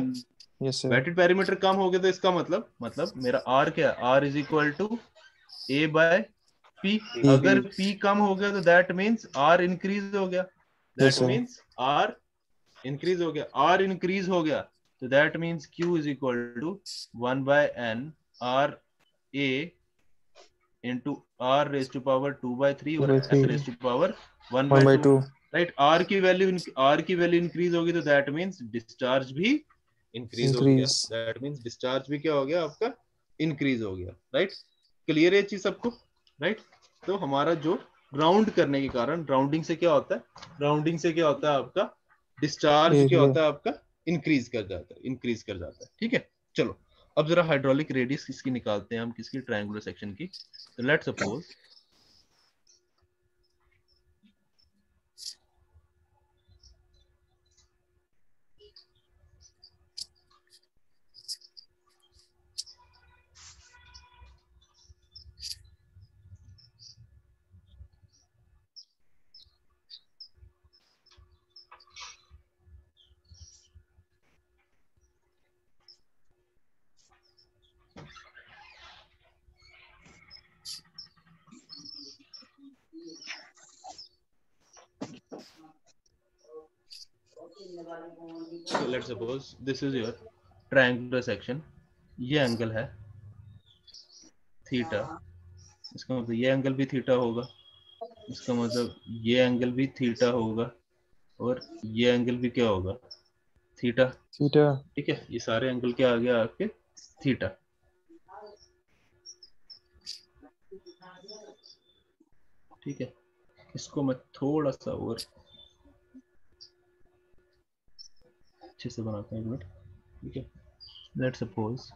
G: Yes sir.
A: वेटेड पेरीमीटर कम हो गया तो इसका मतलब मेरा आर क्या है? R is equal to A by P. अगर पी कम हो गया तो दैट मीन्स आर इंक्रीज हो गया, दैट मीन्स आर इंक्रीज हो गया। आर इंक्रीज हो गया तो that means Q is equal to 1 by N R A into r raised to power 2/3 और s raised to power 1/2, right. r की value increase होगी तो दैट मींस डिस्चार्ज भी इंक्रीज हो गया, दैट मींस डिस्चार्ज भी क्या हो गया? आपका इंक्रीज हो गया, राइट। क्लियर है चीज सबको, राइट। तो हमारा जो राउंड करने के कारण, राउंडिंग से क्या होता है? आपका डिस्चार्ज क्या होता है? आपका इंक्रीज कर जाता है, ठीक है। चलो अब जरा हाइड्रोलिक रेडियस किसकी निकालते हैं हम, किसकी? ट्रायंगुलर सेक्शन की। तो let's suppose So let's suppose this is your triangular section. ये एंगल है थीटा, इसका मतलब ये एंगल भी थीटा होगा, इसका मतलब ये एंगल भी थीटा होगा, और ये एंगल भी क्या होगा, थीटा।
G: थीटा।
A: ठीक है, ये सारे एंगल क्या आ गया आपके, थीटा। ठीक है, इसको मैं थोड़ा सा और अच्छे से बनाता हूँ, एक मिनट। ठीक है, लेट्स सपोज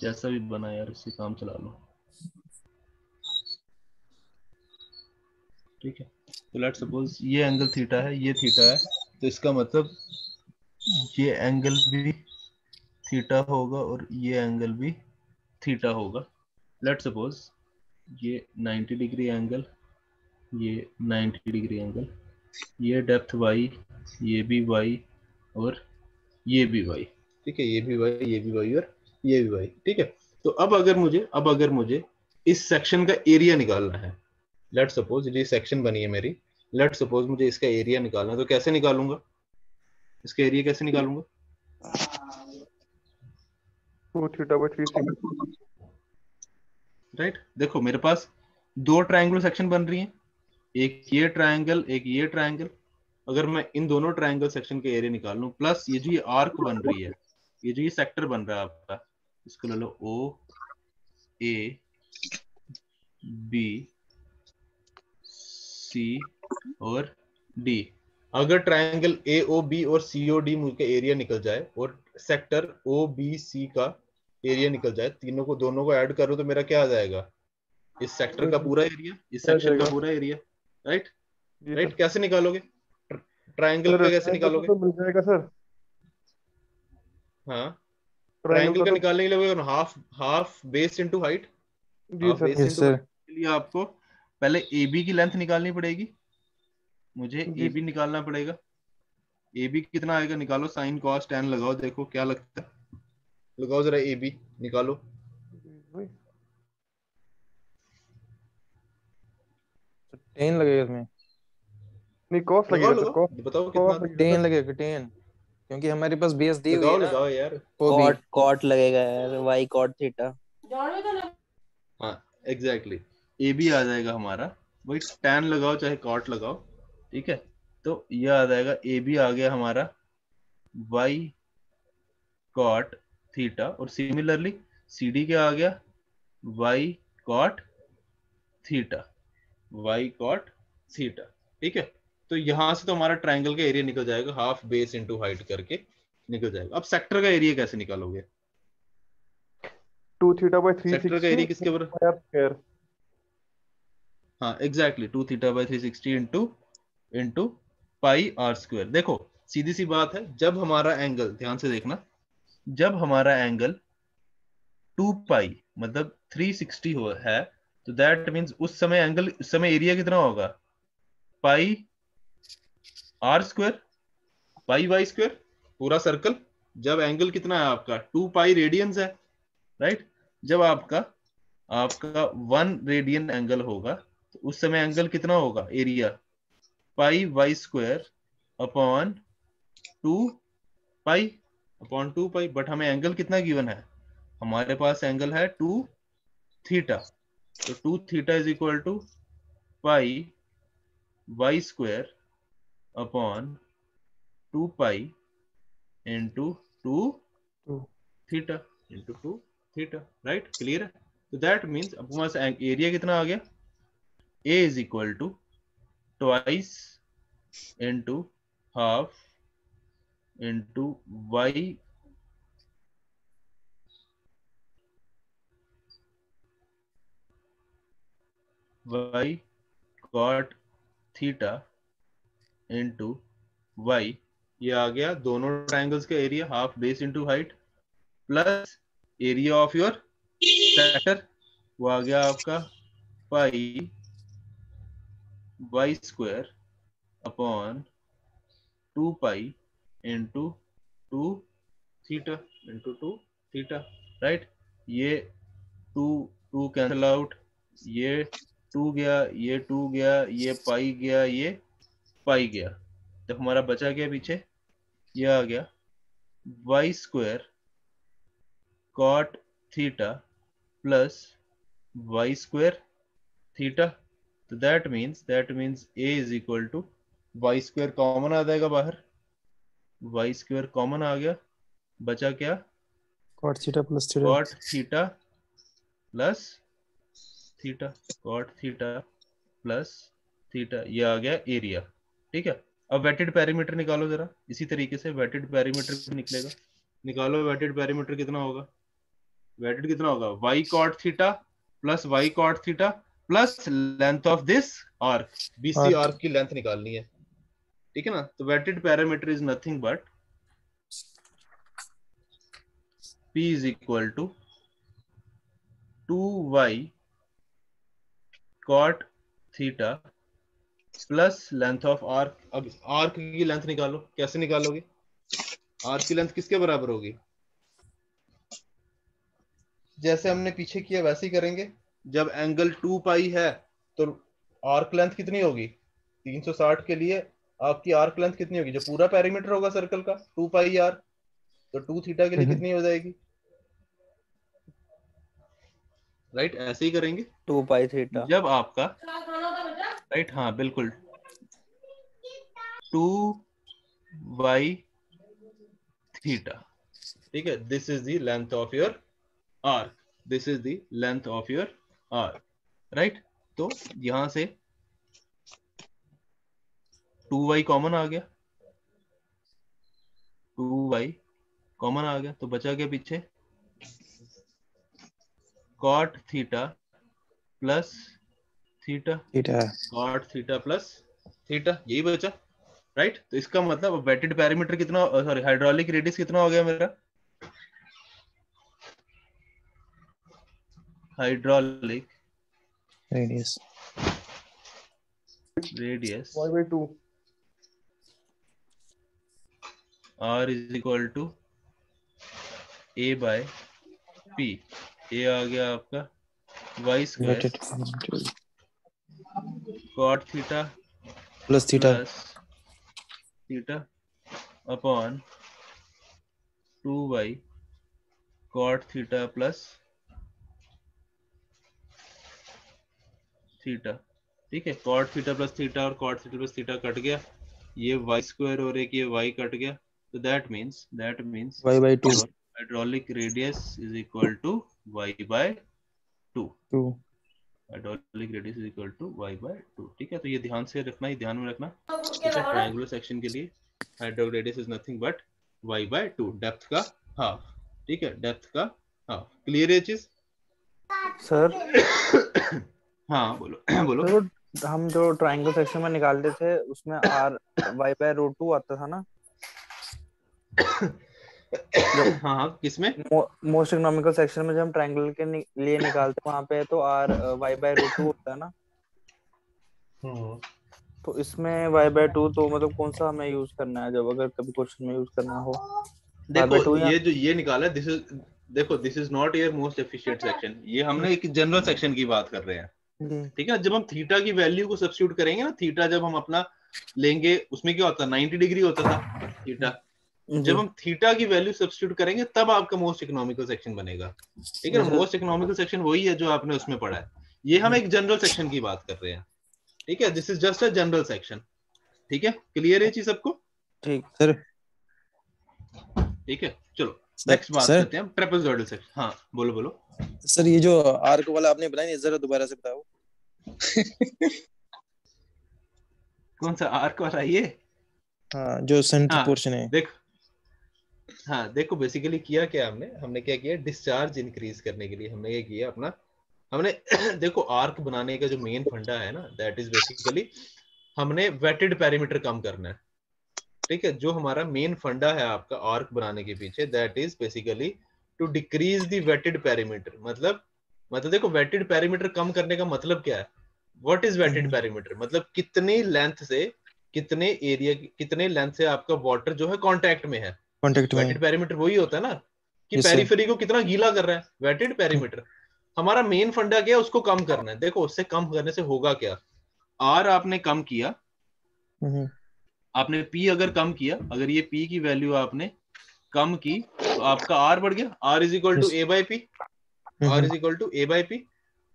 A: जैसा भी बना यार, उससे काम चला लो। ठीक है, तो लेट्स सपोज ये एंगल थीटा है, ये थीटा है, तो इसका मतलब ये एंगल भी थीटा होगा और ये एंगल भी थीटा होगा। लेट्स सपोज ये 90 डिग्री एंगल, ये 90 डिग्री एंगल, ये डेप्थ y, ये भी y, और ये भी y। ठीक है, ये भी y, ये भी y, और ये भी y। ठीक है, तो अब अगर मुझे इस सेक्शन का एरिया निकालना है, लेट्स सपोज ये सेक्शन बनी है मेरी, लेट्स सपोज मुझे इसका एरिया निकालना है, तो कैसे निकालूंगा, इसका एरिया कैसे निकालूंगा?
B: 2 थीटा बाय 360।
A: राइट, देखो मेरे पास दो ट्रायंगुलर सेक्शन बन रही हैं, एक ये ट्रायंगल, एक ये ट्रायंगल। अगर मैं इन दोनों ट्रायंगल सेक्शन के एरिया निकाल लूं, प्लस ये जो ये आर्क बन रही है, ये जो ये सेक्टर बन रहा है आपका, इसको ले लो ओ ए बी सी और डी। अगर ट्रायंगल ए ओ बी और सी ओ डी का एरिया निकल जाए और सेक्टर ओ बी सी का एरिया निकल जाए, तीनों को दोनों को ऐड करो तो मेरा क्या आ जाएगा, इस सेक्टर का पूरा एरिया, इस सेक्शन का पूरा एरिया। राइट, राइट, कैसे निकालोगे, ट्रायंगल का कैसे निकालोगे?
B: तो मिल जाएगा सर।
A: हाँ, ट्रायंगल का निकालने के लिए हाफ बेस इनटू हाइट।
B: जी सर।
G: Yes sir.
A: के लिए आपको पहले ए बी की लेंथ निकालनी पड़ेगी, मुझे ए बी निकालना पड़ेगा। ए बी कितना आएगा, निकालो, साइन कॉस tan लगाओ, देखो क्या लगता है, लगाओ जरा, ए बी निकालो।
G: टेन लगेगा इसमें,
B: नहीं कॉस लगेगा सर, कॉस
A: बताओ कितना,
G: टेन लगेगा, टेन, क्योंकि हमारे पास बेस दी हुई है ना।
A: लगाओ यार,
K: कॉट लगेगा यार, वाई कॉट थीटा।
A: हाँ एग्जैक्टली, ए बी आ जाएगा हमारा, वही tan लगाओ चाहे कॉट लगाओ। ठीक है, तो ये आ जाएगा, ए बी आ गया हमारा y कॉट थीटा, और सिमिलरली सी डी क्या आ गया, y cot theta, y cot theta. ठीक है, तो यहां से तो हमारा ट्रायंगल का एरिया निकल जाएगा, हाफ बेस इनटू हाइट करके निकल जाएगा। अब सेक्टर का एरिया कैसे निकालोगे?
B: 2 थीटा बाय 360
A: सेक्टर का एरिया किसके बराबर? हाँ exactly, 2 theta by 360 into pi R square. देखो सीधी सी बात है, जब हमारा एंगल, ध्यान से देखना, जब हमारा एंगल 2 पाई मतलब 360 है, तो दैट मींस उस समय एरिया कितना होगा, pi R square pi Y square, पूरा सर्कल। जब एंगल कितना है आपका, 2 पाई रेडियंस है, राइट। जब आपका 1 रेडियन एंगल होगा, तो उस समय एंगल कितना होगा, area pi Y square upon 2 pi. But हमें एंगल कितना गिवन है, हमारे पास एंगल है 2 थीटा, तो 2 theta is equal to pi Y square upon 2 pi into 2 theta into 2 theta. Right, clear है? तो दैट मीन्स अब हमारे पास एरिया कितना आ गया, A is equal to twice into half into Y y cot theta into y, ये आ गया दोनों ट्राइंगल्स का area, half base into height, plus area of your sector, वो आ गया आपका pi y square upon 2 pi into 2 theta into 2 theta, right. ये 2 कैंसिल आउट, ये 2 गया, ये 2 गया, ये पाई गया, ये पाई गया, तो हमारा बचा गया पीछे, ये आ गया y square cot theta plus y square theta, तो that means a is equal to y square common आ जाएगा बाहर, y स्क्वायर कॉमन आ गया, बचा क्या,
G: cot theta plus theta
A: cot theta plus theta, cot theta plus theta, ये आ गया एरिया, ठीक है। अब वेटेड पेरीमीटर निकालो जरा, इसी तरीके से वेटेड पेरीमीटर भी निकलेगा, निकालो वेटेड पेरीमीटर कितना होगा, वेटेड कितना होगा, y cot theta plus y cot theta plus length of this arc, BC arc की लेंथ निकालनी है, ठीक है ना। तो wetted perimeter is nothing but P is equal to 2y cot theta plus length of arc. अब arc की length निकालो, कैसे निकालोगे, आर्क की लेंथ किसके बराबर होगी, जैसे हमने पीछे किया वैसे ही करेंगे। जब एंगल 2 पाई है तो आर्क लेंथ कितनी होगी, 360 के लिए आपकी आर्क लेंथ कितनी होगी, जो पूरा पेरीमीटर होगा सर्कल का 2 पाई आर, तो 2 थीटा के लिए कितनी हो जाएगी, राइट, ऐसे ही करेंगे
K: 2 पाई थीटा
A: जब आपका, राइट, हाँ बिल्कुल 2y थीटा, ठीक है। This is the length of your arc, this is the length of your arc, right. तो यहां से 2y कॉमन आ गया, 2y कॉमन आ गया, तो बचा गया पीछे cot theta plus theta, cot theta plus theta, यही बचा, राइट। तो इसका मतलब वेटेड पैरामीटर कितना, सॉरी हाइड्रोलिक रेडियस कितना हो गया मेरा, hydraulic
G: radius
B: y/2
A: r is equal to a by p, ये आ गया आपका y square cot theta
G: plus theta
A: theta upon 2y cot theta plus theta, ठीक है। cot थीटा प्लस थीटा और cot theta plus theta cut गया, ये y square और एक ये y कट गया, तो that means
G: y/2
A: hydraulic radius is equal to y/2, hydraulic radius is equal to y/2, ठीक है। तो ये ध्यान से रखना, ये ध्यान में रखना, ठीक है। ट्रायंगुलर सेक्शन के लिए hydraulic radius is nothing but y/2, depth का हाफ, ठीक है, डेप्थ का हाफ। क्लियर है चीज
K: सर?
A: हाँ बोलो बोलो।
K: तो हम जो ट्रायंगल सेक्शन में निकालते थे उसमें r y/2 आता था ना,
A: हाँ किसमें,
K: मोस्ट इकोनॉमिकल सेक्शन में जब हम ट्रायंगल के लिए निकालते हैं वहां पे तो r y/2 होता है ना, तो इसमें y/2 तो मतलब कौन सा हमें यूज करना है जब अगर कभी क्वेश्चन में यूज करना हो।
A: देखो ये जो ये निकाला, दिस इज, देखो this is not your most efficient section, ये हमने एक जनरल सेक्शन की बात कर रहे हैं, ठीक है। जब हम थीटा की वैल्यू को सब्स्टिट्यूट करेंगे ना, थीटा जब हम अपना लेंगे उसमें क्या होता है, 90 डिग्री होता था थीटा, जब हम थीटा की वैल्यू सब्स्टिट्यूट करेंगे तब आपका मोस्ट इकोनॉमिकल सेक्शन बनेगा, ठीक है। मोस्ट इकोनॉमिकल सेक्शन वही है जो आपने उसमें पढ़ा है, ये हम एक जनरल सेक्शन की बात कर रहे हैं, ठीक है। This is just a general section, ठीक है। क्लियर है चीज सबको?
K: ठीक
G: सर,
A: ठीक है, चलो नेक्स्ट बात करते हैं ट्रेपेजॉइडल सेक्शन। हाँ बोलो बोलो
G: सर, ये जो आर्क वाला आपने बनाया जरा दोबारा से बताओ।
A: कौन सा आर्क वाला, ये
G: हाँ जो सेंटर पोर्शन है,
A: देखो बेसिकली किया क्या हमने क्या किया, डिस्चार्ज इंक्रीज करने के लिए हमने ये किया अपना हमने देखो आर्क बनाने का जो मेन फंडा है ना, दैट इज बेसिकली हमने वेटेड पैरामीटर कम करना है। ठीक है, जो हमारा मेन फंडा है आपका आर्क बनाने के पीछे, that is basically to decrease the wetted parameter. मतलब देखो वेटेड पैरामीटर कम करने का मतलब क्या है? What is weighted parameter? मतलब कितने लेंथ से कितने लेंथ से आपका वाटर जो है कांटेक्ट में है।
G: कांटेक्ट में
A: वेटेड पैरामीटर वही होता है ना कि
G: Yes, sir.
A: पेरिफेरी को कितना गीला कर रहा है, वेटेड पैरामीटर। हमारा मेन फंडा क्या है? उसको कम करना है। देखो उससे कम करने से होगा क्या? आर आपने कम किया, आपने पी अगर कम किया, अगर ये पी की वैल्यू आपने कम की तो आपका आर बढ़ गया। R is equal to A by P, R is equal to A by P.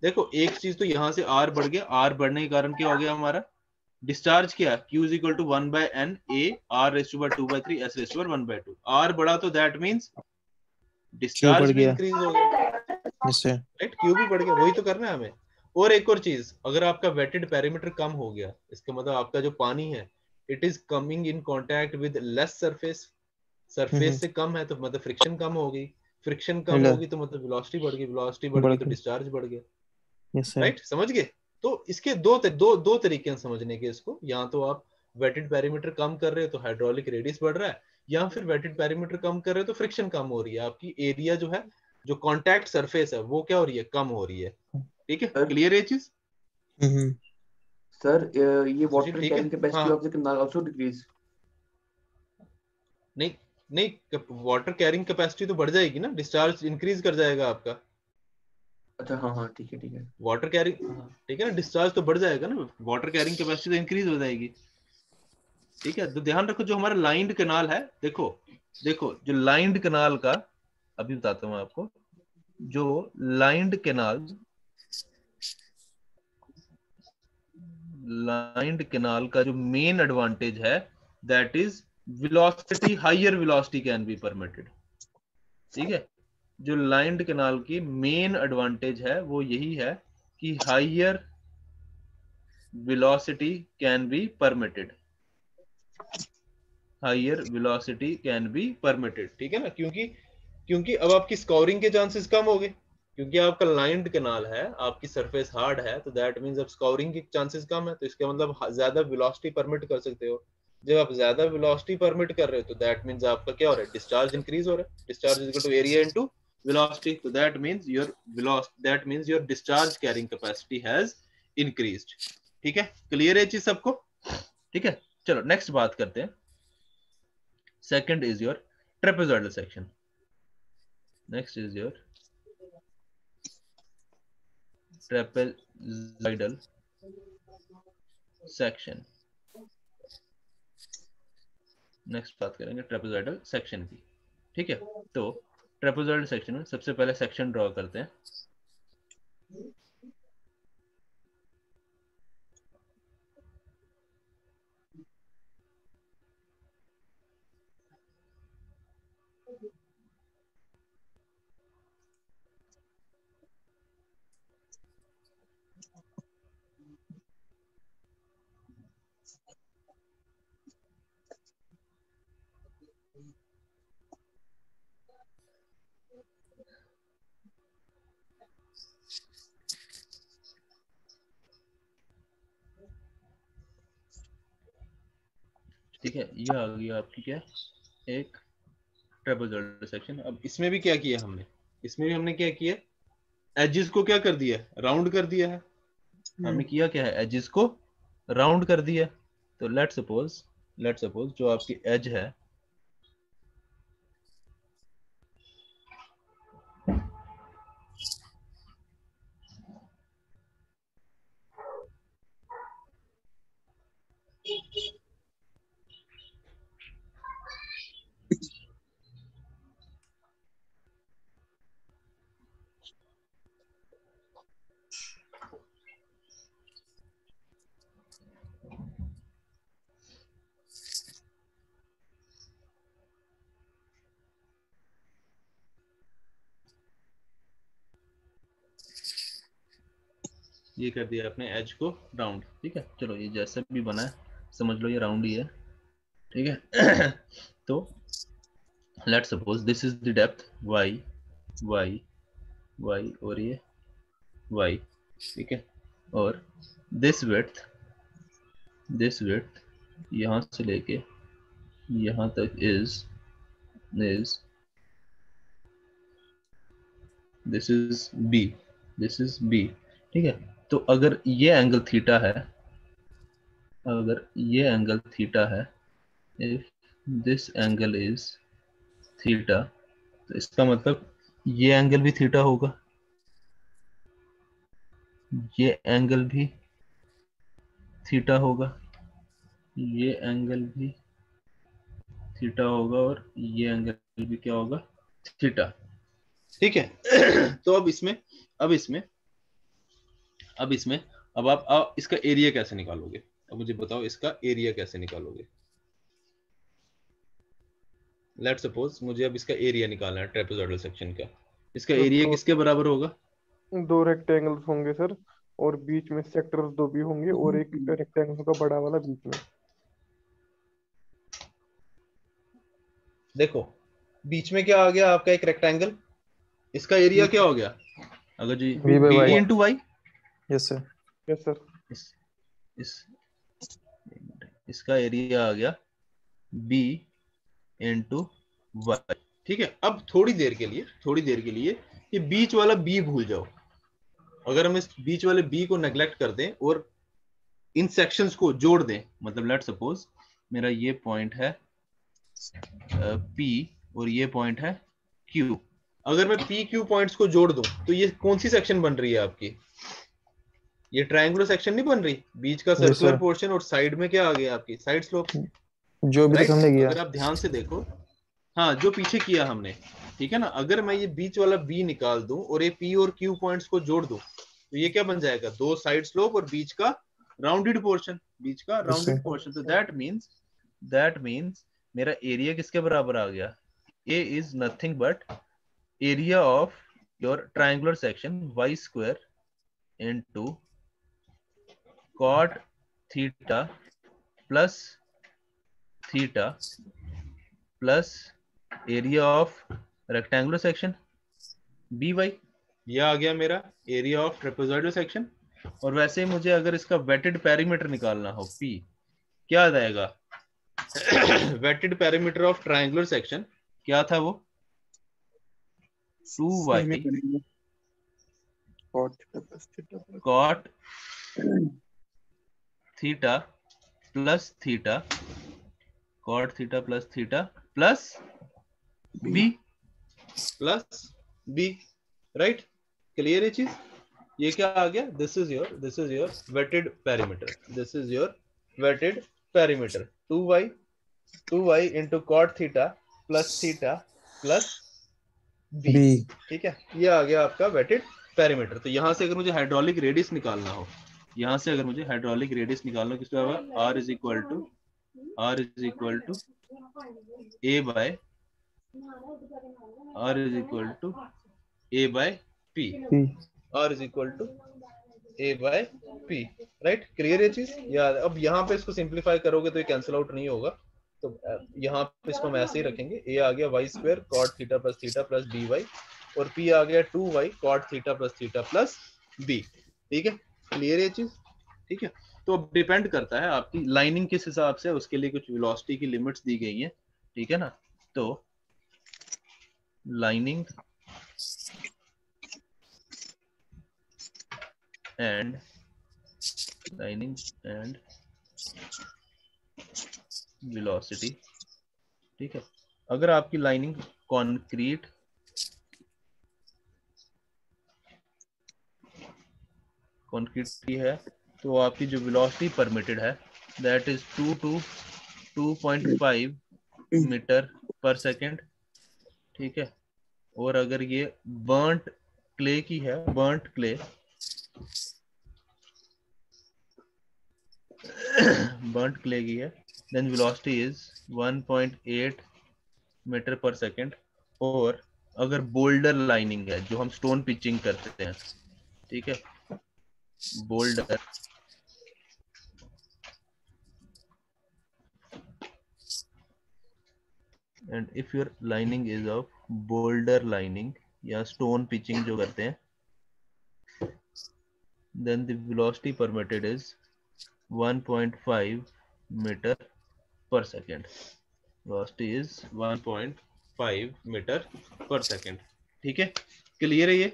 A: देखो एक चीज तो यहां से आर बढ़ गया, आर बढ़ने के कारण क्या हो गया हमारा डिस्चार्ज, क्या Q is equal to 1 by n a r raise to 2 by 3 s raise to 1 by 2। R बढ़ा तो दैट मींस डिस्चार्ज भी इंक्रीज हो गया, राइट? Q भी बढ़ गया, वही तो करना है हमें। और एक और चीज, अगर आपका वेटेड पैरामीटर कम हो गया, इसका मतलब आपका जो पानी है it is coming in contact with less surface, surface से कम है तो मतलब फ्रिक्शन कम होगी, फ्रिक्शन कम होगी तो मतलब वेलोसिटी बढ़ गई, वेलोसिटी बढ़ गई तो डिस्चार्ज बढ़ गया, राइट? समझ गए? तो इसके दो तरीके हैं समझने के इसको। या तो आप वेटेड पैरामीटर कम कर रहे हो तो हाइड्रोलिक रेडियस बढ़ रहा है, या फिर वेटेड पैरामीटर कम कर रहे हो तो फ्रिक्शन कम हो रही है, आपकी एरिया जो है, जो कांटेक्ट सरफेस है वो क्या हो रही है? कम हो रही है। ठीक है, क्लियर है चीज?
D: सर ये वाटर
A: ठीक
D: कैरिंग
A: है,
D: कैपेसिटी
A: हाँ।
D: Of the canal also decrease.
A: नहीं, वाटर कैरिंग कैपेसिटी तो बढ़ जाएगी ना, डिस्चार्ज इंक्रीज कर जाएगा आपका।
D: अच्छा हाँ हाँ ठीक है।
A: वाटर कैरिंग, ठीक है ना, डिस्चार्ज तो बढ़ जाएगा ना, वाटर कैरिंग कैपेसिटी तो इंक्रीज हो जाएगी। ठीक है, तो ध्यान रखो जो हमारा लाइंड कैनाल है, देखो जो लाइंड कैनाल का, अभी बताता हूँ आपको, जो लाइंड कैनाल का जो मेन एडवांटेज है that is velocity, higher velocity can be permitted. ठीक है, जो लाइंड कैनाल की मेन एडवांटेज है वो यही है कि higher velocity can be permitted, higher velocity can be permitted. ठीक है ना, क्योंकि अब आपकी स्कोरिंग के चांसेस कम हो गए, क्योंकि आपका लाइंड कैनाल है, आपकी सरफेस हार्ड है, तो दैट मींस अब स्कोरिंग के चांसेस कम है, तो इसका मतलब ज्यादा वेलोसिटी परमिट कर सकते हो। जब आप ज्यादा वेलोसिटी परमिट कर रहे हो तो दैट मींस आपका क्या हो रहा है? डिस्चार्ज इंक्रीज हो रहा है। Discharge is equal to area into velocity, तो that means your discharge carrying capacity has increased. ठीक है, क्लियर है चीज सबको? ठीक है, चलो नेक्स्ट बात करते हैं। Second is your trapezoidal section. Next is your trapezoidal section. Next बात करेंगे ट्रेपेजॉइडल सेक्शन की। ठीक है, तो ट्रेपेजॉइडल सेक्शन में सबसे पहले सेक्शन ड्रॉ करते हैं। ठीक है, ये आ गई आपकी क्या, एक ट्रेपेजॉइडल सेक्शन। अब इसमें भी क्या किया हमने, इसमें भी हमने क्या किया, एजेस को क्या कर दिया? राउंड कर दिया है। हमने किया क्या है? एजेस को राउंड कर दिया। तो लेट्स सपोज जो आपकी एज है, ये कर दिया अपने एज को राउंड। ठीक है, चलो ये जैसा भी बना है समझ लो ये राउंड ही है। ठीक है तो let's suppose this is the depth y और ये y, ठीक है, और दिस विड्थ यहाँ से लेके यहाँ तक इज दिस इज b, ठीक है। तो अगर ये एंगल थीटा है, if this angle is theta, तो इसका मतलब ये एंगल भी थीटा होगा, ये एंगल भी थीटा होगा, ये एंगल भी थीटा होगा, और ये एंगल भी क्या होगा, थीटा, ठीक है। तो अब आप इसका एरिया कैसे निकालोगे? अब मुझे बताओ इसका एरिया कैसे निकालोगे। लेट्स सपोज मुझे अब इसका एरिया निकालना है ट्रेपेजॉइडल सेक्शन का। इसका
B: तो
A: एरिया किसके बराबर होगा?
B: 2 रेक्टेंगल्स होंगे सर, और बीच में सेक्टर्स 2 भी होंगे, और एक रेक्टेंगल होगा बड़ा वाला बीच में।
A: देखो बीच में क्या आ गया आपका, एक रेक्टेंगल, इसका एरिया क्या हो गया? अगर जी
G: V by
A: b
G: Y।
A: into y,
G: yes sir.
B: Yes sir.
A: इसका एरिया आ गया b into y, ठीक है। अब थोड़ी देर के लिए ये बीच वाला b भूल जाओ। अगर हम इस बीच वाले b को नेग्लेक्ट कर दें और इन सेक्शंस को जोड़ दें, मतलब लेट सपोज मेरा ये पॉइंट है P और ये पॉइंट है Q। अगर मैं P Q पॉइंट्स को जोड़ दूं तो ये कौन सी सेक्शन बन रही है आपकी? ये ट्रायंगुलर सेक्शन नहीं बन रही, बीच का सर्कुलर पोर्शन और साइड में क्या आ गया आपकी साइड स्लोप,
G: जो भी हमने किया।
A: अगर आप ध्यान से देखो, हाँ जो पीछे किया हमने, ठीक है ना। अगर मैं ये बीच वाला B निकाल दूं और ये P और Q पॉइंट्स को जोड़ दूं तो ये क्या बन जाएगा? 2 साइड स्लोप और बीच का राउंडेड पोर्शन, तो दैट मीन्स मेरा एरिया किसके बराबर आ गया? A is nothing but area of your triangular section y square into cot theta plus area of rectangular section by। यह आ गया मेरा एरिया ऑफ ट्रेपेजॉइडल सेक्शन। और वैसे ही मुझे अगर इसका वेटेड पेरीमीटर निकालना हो P, क्या आ जाएगा? Wetted perimeter of triangular section क्या था वो? 2y cot theta plus theta plus b, right? Clear है चीज? ये क्या आ गया? This is your wetted perimeter 2y into cot theta plus b, ठीक है। ये आ गया आपका वेटेड पेरीमीटर। तो यहां से अगर मुझे हाइड्रोलिक रेडियस निकालना हो, किसका होगा? r is equal to a by p, right? Clear है चीज? यार अब यहाँ पे इसको सिंप्लीफाई करोगे तो ये कैंसिल आउट नहीं होगा, तो यहाँ पे इसको हम ऐसे ही रखेंगे। a आ गया y square cot theta plus by, और p आ गया 2y cot theta plus b, ठीक है। क्लियर है चीज? ठीक है। तो अब डिपेंड करता है आपकी लाइनिंग किस हिसाब से, उसके लिए कुछ वेलोसिटी की लिमिट्स दी गई हैं, ठीक है ना। तो लाइनिंग एंड वेलोसिटी, ठीक है। अगर आपकी लाइनिंग कॉन्क्रीट की है तो आपकी जो वेलोसिटी परमिटेड है दैट इज 2 to 2.5 मीटर पर सेकेंड, ठीक है। और अगर ये बर्न्ट क्ले की है, देन वेलोसिटी इज 1.8 मीटर पर सेकेंड। और अगर बोल्डर लाइनिंग है, जो हम स्टोन पिचिंग करते हैं, ठीक है, boulder and if your lining is of boulder lining या स्टोन पिचिंग जो करते हैं, then the velocity permitted is 1.5 meter per second. Velocity is 1.5 meter per second. ठीक है, क्लियर है ये?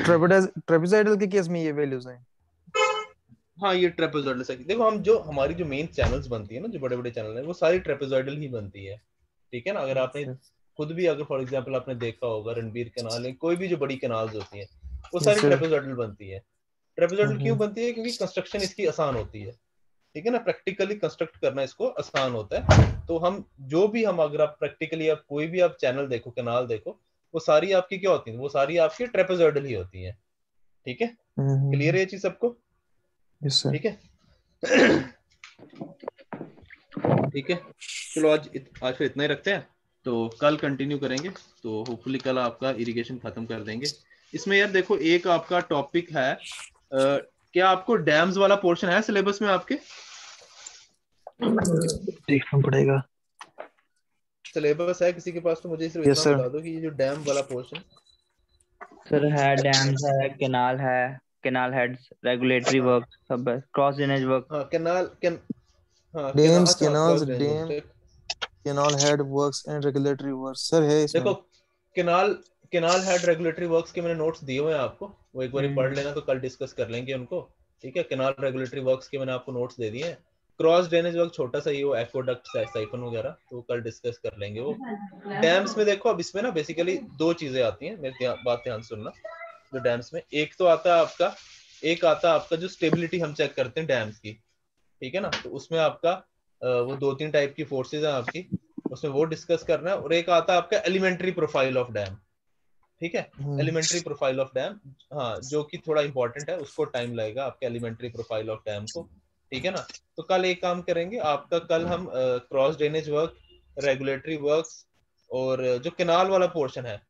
G: ट्रेपेजॉइडल के केस में ये वैल्यूज हैं।
A: हाँ, ये ट्रेपेजॉइडल से देखो, हम जो हमारी जो मेन चैनल्स बनती है ना, जो बड़े बड़े चैनल है, वो सारी ट्रेपेजॉइडल ही बनती है। ठीक है ना? अगर आपने खुद भी अगर फॉर एग्जांपल आपने देखा होगा रणबीर कैनाल है, कोई भी जो बड़ी कैनाल्स होती हैं वो सारी ट्रेपेजॉइडल बनती है। ट्रेपेजॉइडल क्यों बनती है? क्योंकि कंस्ट्रक्शन इसकी आसान होती है। ठीक है ना? प्रैक्टिकली कंस्ट्रक्ट करना इसको आसान होता है। तो हम जो भी हम अगर आप प्रैक्टिकली आप कोई भी आप चैनल देखो, कैनाल देखो, वो सारी आपकी क्या होती है? वो सारी आपकी ट्रेपेजॉइडल ही होती है। ठीक है, क्लियर है ये चीज सबको? ठीक है। ठीक है, चलो आज फिर इतना ही रखते हैं, तो कल कंटिन्यू करेंगे। तो होपफुली कल आपका इरिगेशन खत्म कर देंगे। इसमें यार देखो, एक आपका टॉपिक है, क्या आपको डैम्स वाला पोर्शन है सिलेबस में आपके?
G: देखना पड़ेगा।
A: सिलेबस है किसी के पास? तो मुझे सिर्फ इतना बता दो कि ये जो डैम वाला पोर्शन
K: सर है, डैम्स है, कैनाल हेड्स, रेगुलेटरी वर्क, सब है, क्रॉस ड्रेनेज वर्क।
A: हाँ, canal
G: dams, canals, canal head works and regulatory works sir है इसमें।
A: देखो, कैनाल हेड रेगुलेटरी वर्क्स के मैंने नोट्स दिए हुए हैं आपको, वो एक बार पढ़ लेना, तो कल डिस्कस कर लेंगे उनको। ठीक है, कैनाल रेगुलेटरी वर्क्स के मैंने आपको नोट्स दे दिए हैं। क्रॉस ड्रेनेज वर्क छोटा सा ही, वो एक्वाडक्ट, साइफन वगैरह, तो कल डिस्कस कर लेंगे वो। डैम्स में देखो, अब इसमें ना बेसिकली दो चीजें आती हैं, मेरी बात ध्यान सुनना। जो डैम्स में एक तो आता है आपका जो स्टेबिलिटी हम चेक करते हैं डैम्स की। ठीक है ना? तो उसमें आपका वो 2-3 टाइप की फोर्सेज हैं आपकी, उसमें वो डिस्कस करना है। और एक आता है आपका एलिमेंट्री प्रोफाइल ऑफ डैम। ठीक है, एलिमेंट्री प्रोफाइल ऑफ डैम, हाँ, जो कि थोड़ा इंपॉर्टेंट है, उसको टाइम लगेगा आपके एलिमेंट्री प्रोफाइल ऑफ डैम को। ठीक है ना? तो कल एक काम करेंगे आपका, कल हम cross drainage work, regulatory works और जो कैनाल वाला पोर्शन है,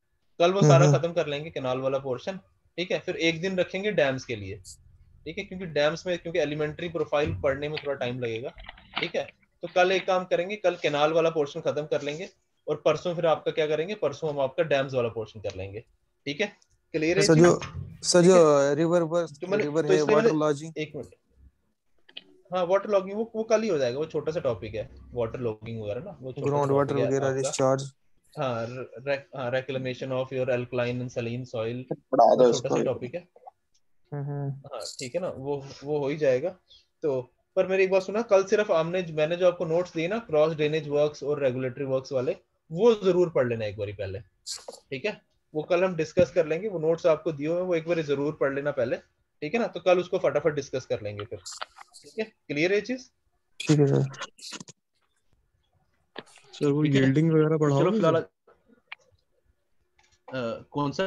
A: कल वो सारा खत्म कर लेंगे, कैनाल वाला पोर्शन। ठीक है, फिर एक दिन रखेंगे डैम्स के लिए। ठीक है, क्योंकि डैम्स में एलिमेंट्री प्रोफाइल पढ़ने में थोड़ा टाइम लगेगा। ठीक है, तो कल एक काम करेंगे, कल कैनाल वाला पोर्शन खत्म कर लेंगे, और परसों फिर आपका क्या करेंगे, परसों हम आपका डैम्स वाला पोर्शन कर लेंगे। ठीक है, क्लियर है?
G: सर जो रिवर है, वाटर लॉगिंग,
A: एक मिनट, हाँ, वाटर लॉगिंग वो कल ही हो जाएगा, वो छोटा सा टॉपिक है, वाटर लॉगिंग वगैरह ना, वो
G: ग्राउंड वाटर वगैरह डिस्चार्ज,
A: हाँ, reclamation of your alkaline and Saleen soil, छोटा सा टॉपिक है। हाँ, ठीक है ना, वो हो ही जाएगा। तो पर मेरी एक बात सुना, कल सिर्फ मैंने जो आपको नोट्स दिए ना, क्रॉस ड्रेनेज वर्क्स और रेगुलेटरी वर्क्स वाले, वो जरूर पढ़ लेना एक बार पहले। ठीक है, वो कल हम डिस्कस कर लेंगे, वो नोट्स आपको दिए हुए, वो एक बार जरूर पढ़ लेना पहले। ठीक है ना? तो कल उसको फटाफट डिस्कस कर लेंगे फिर। ठीक है, क्लियर है चीज?
E: ठीक है सर। सर वो यील्डिंग वगैरह पढ़ाओगे?
A: चलो फिलहाल कौन सा?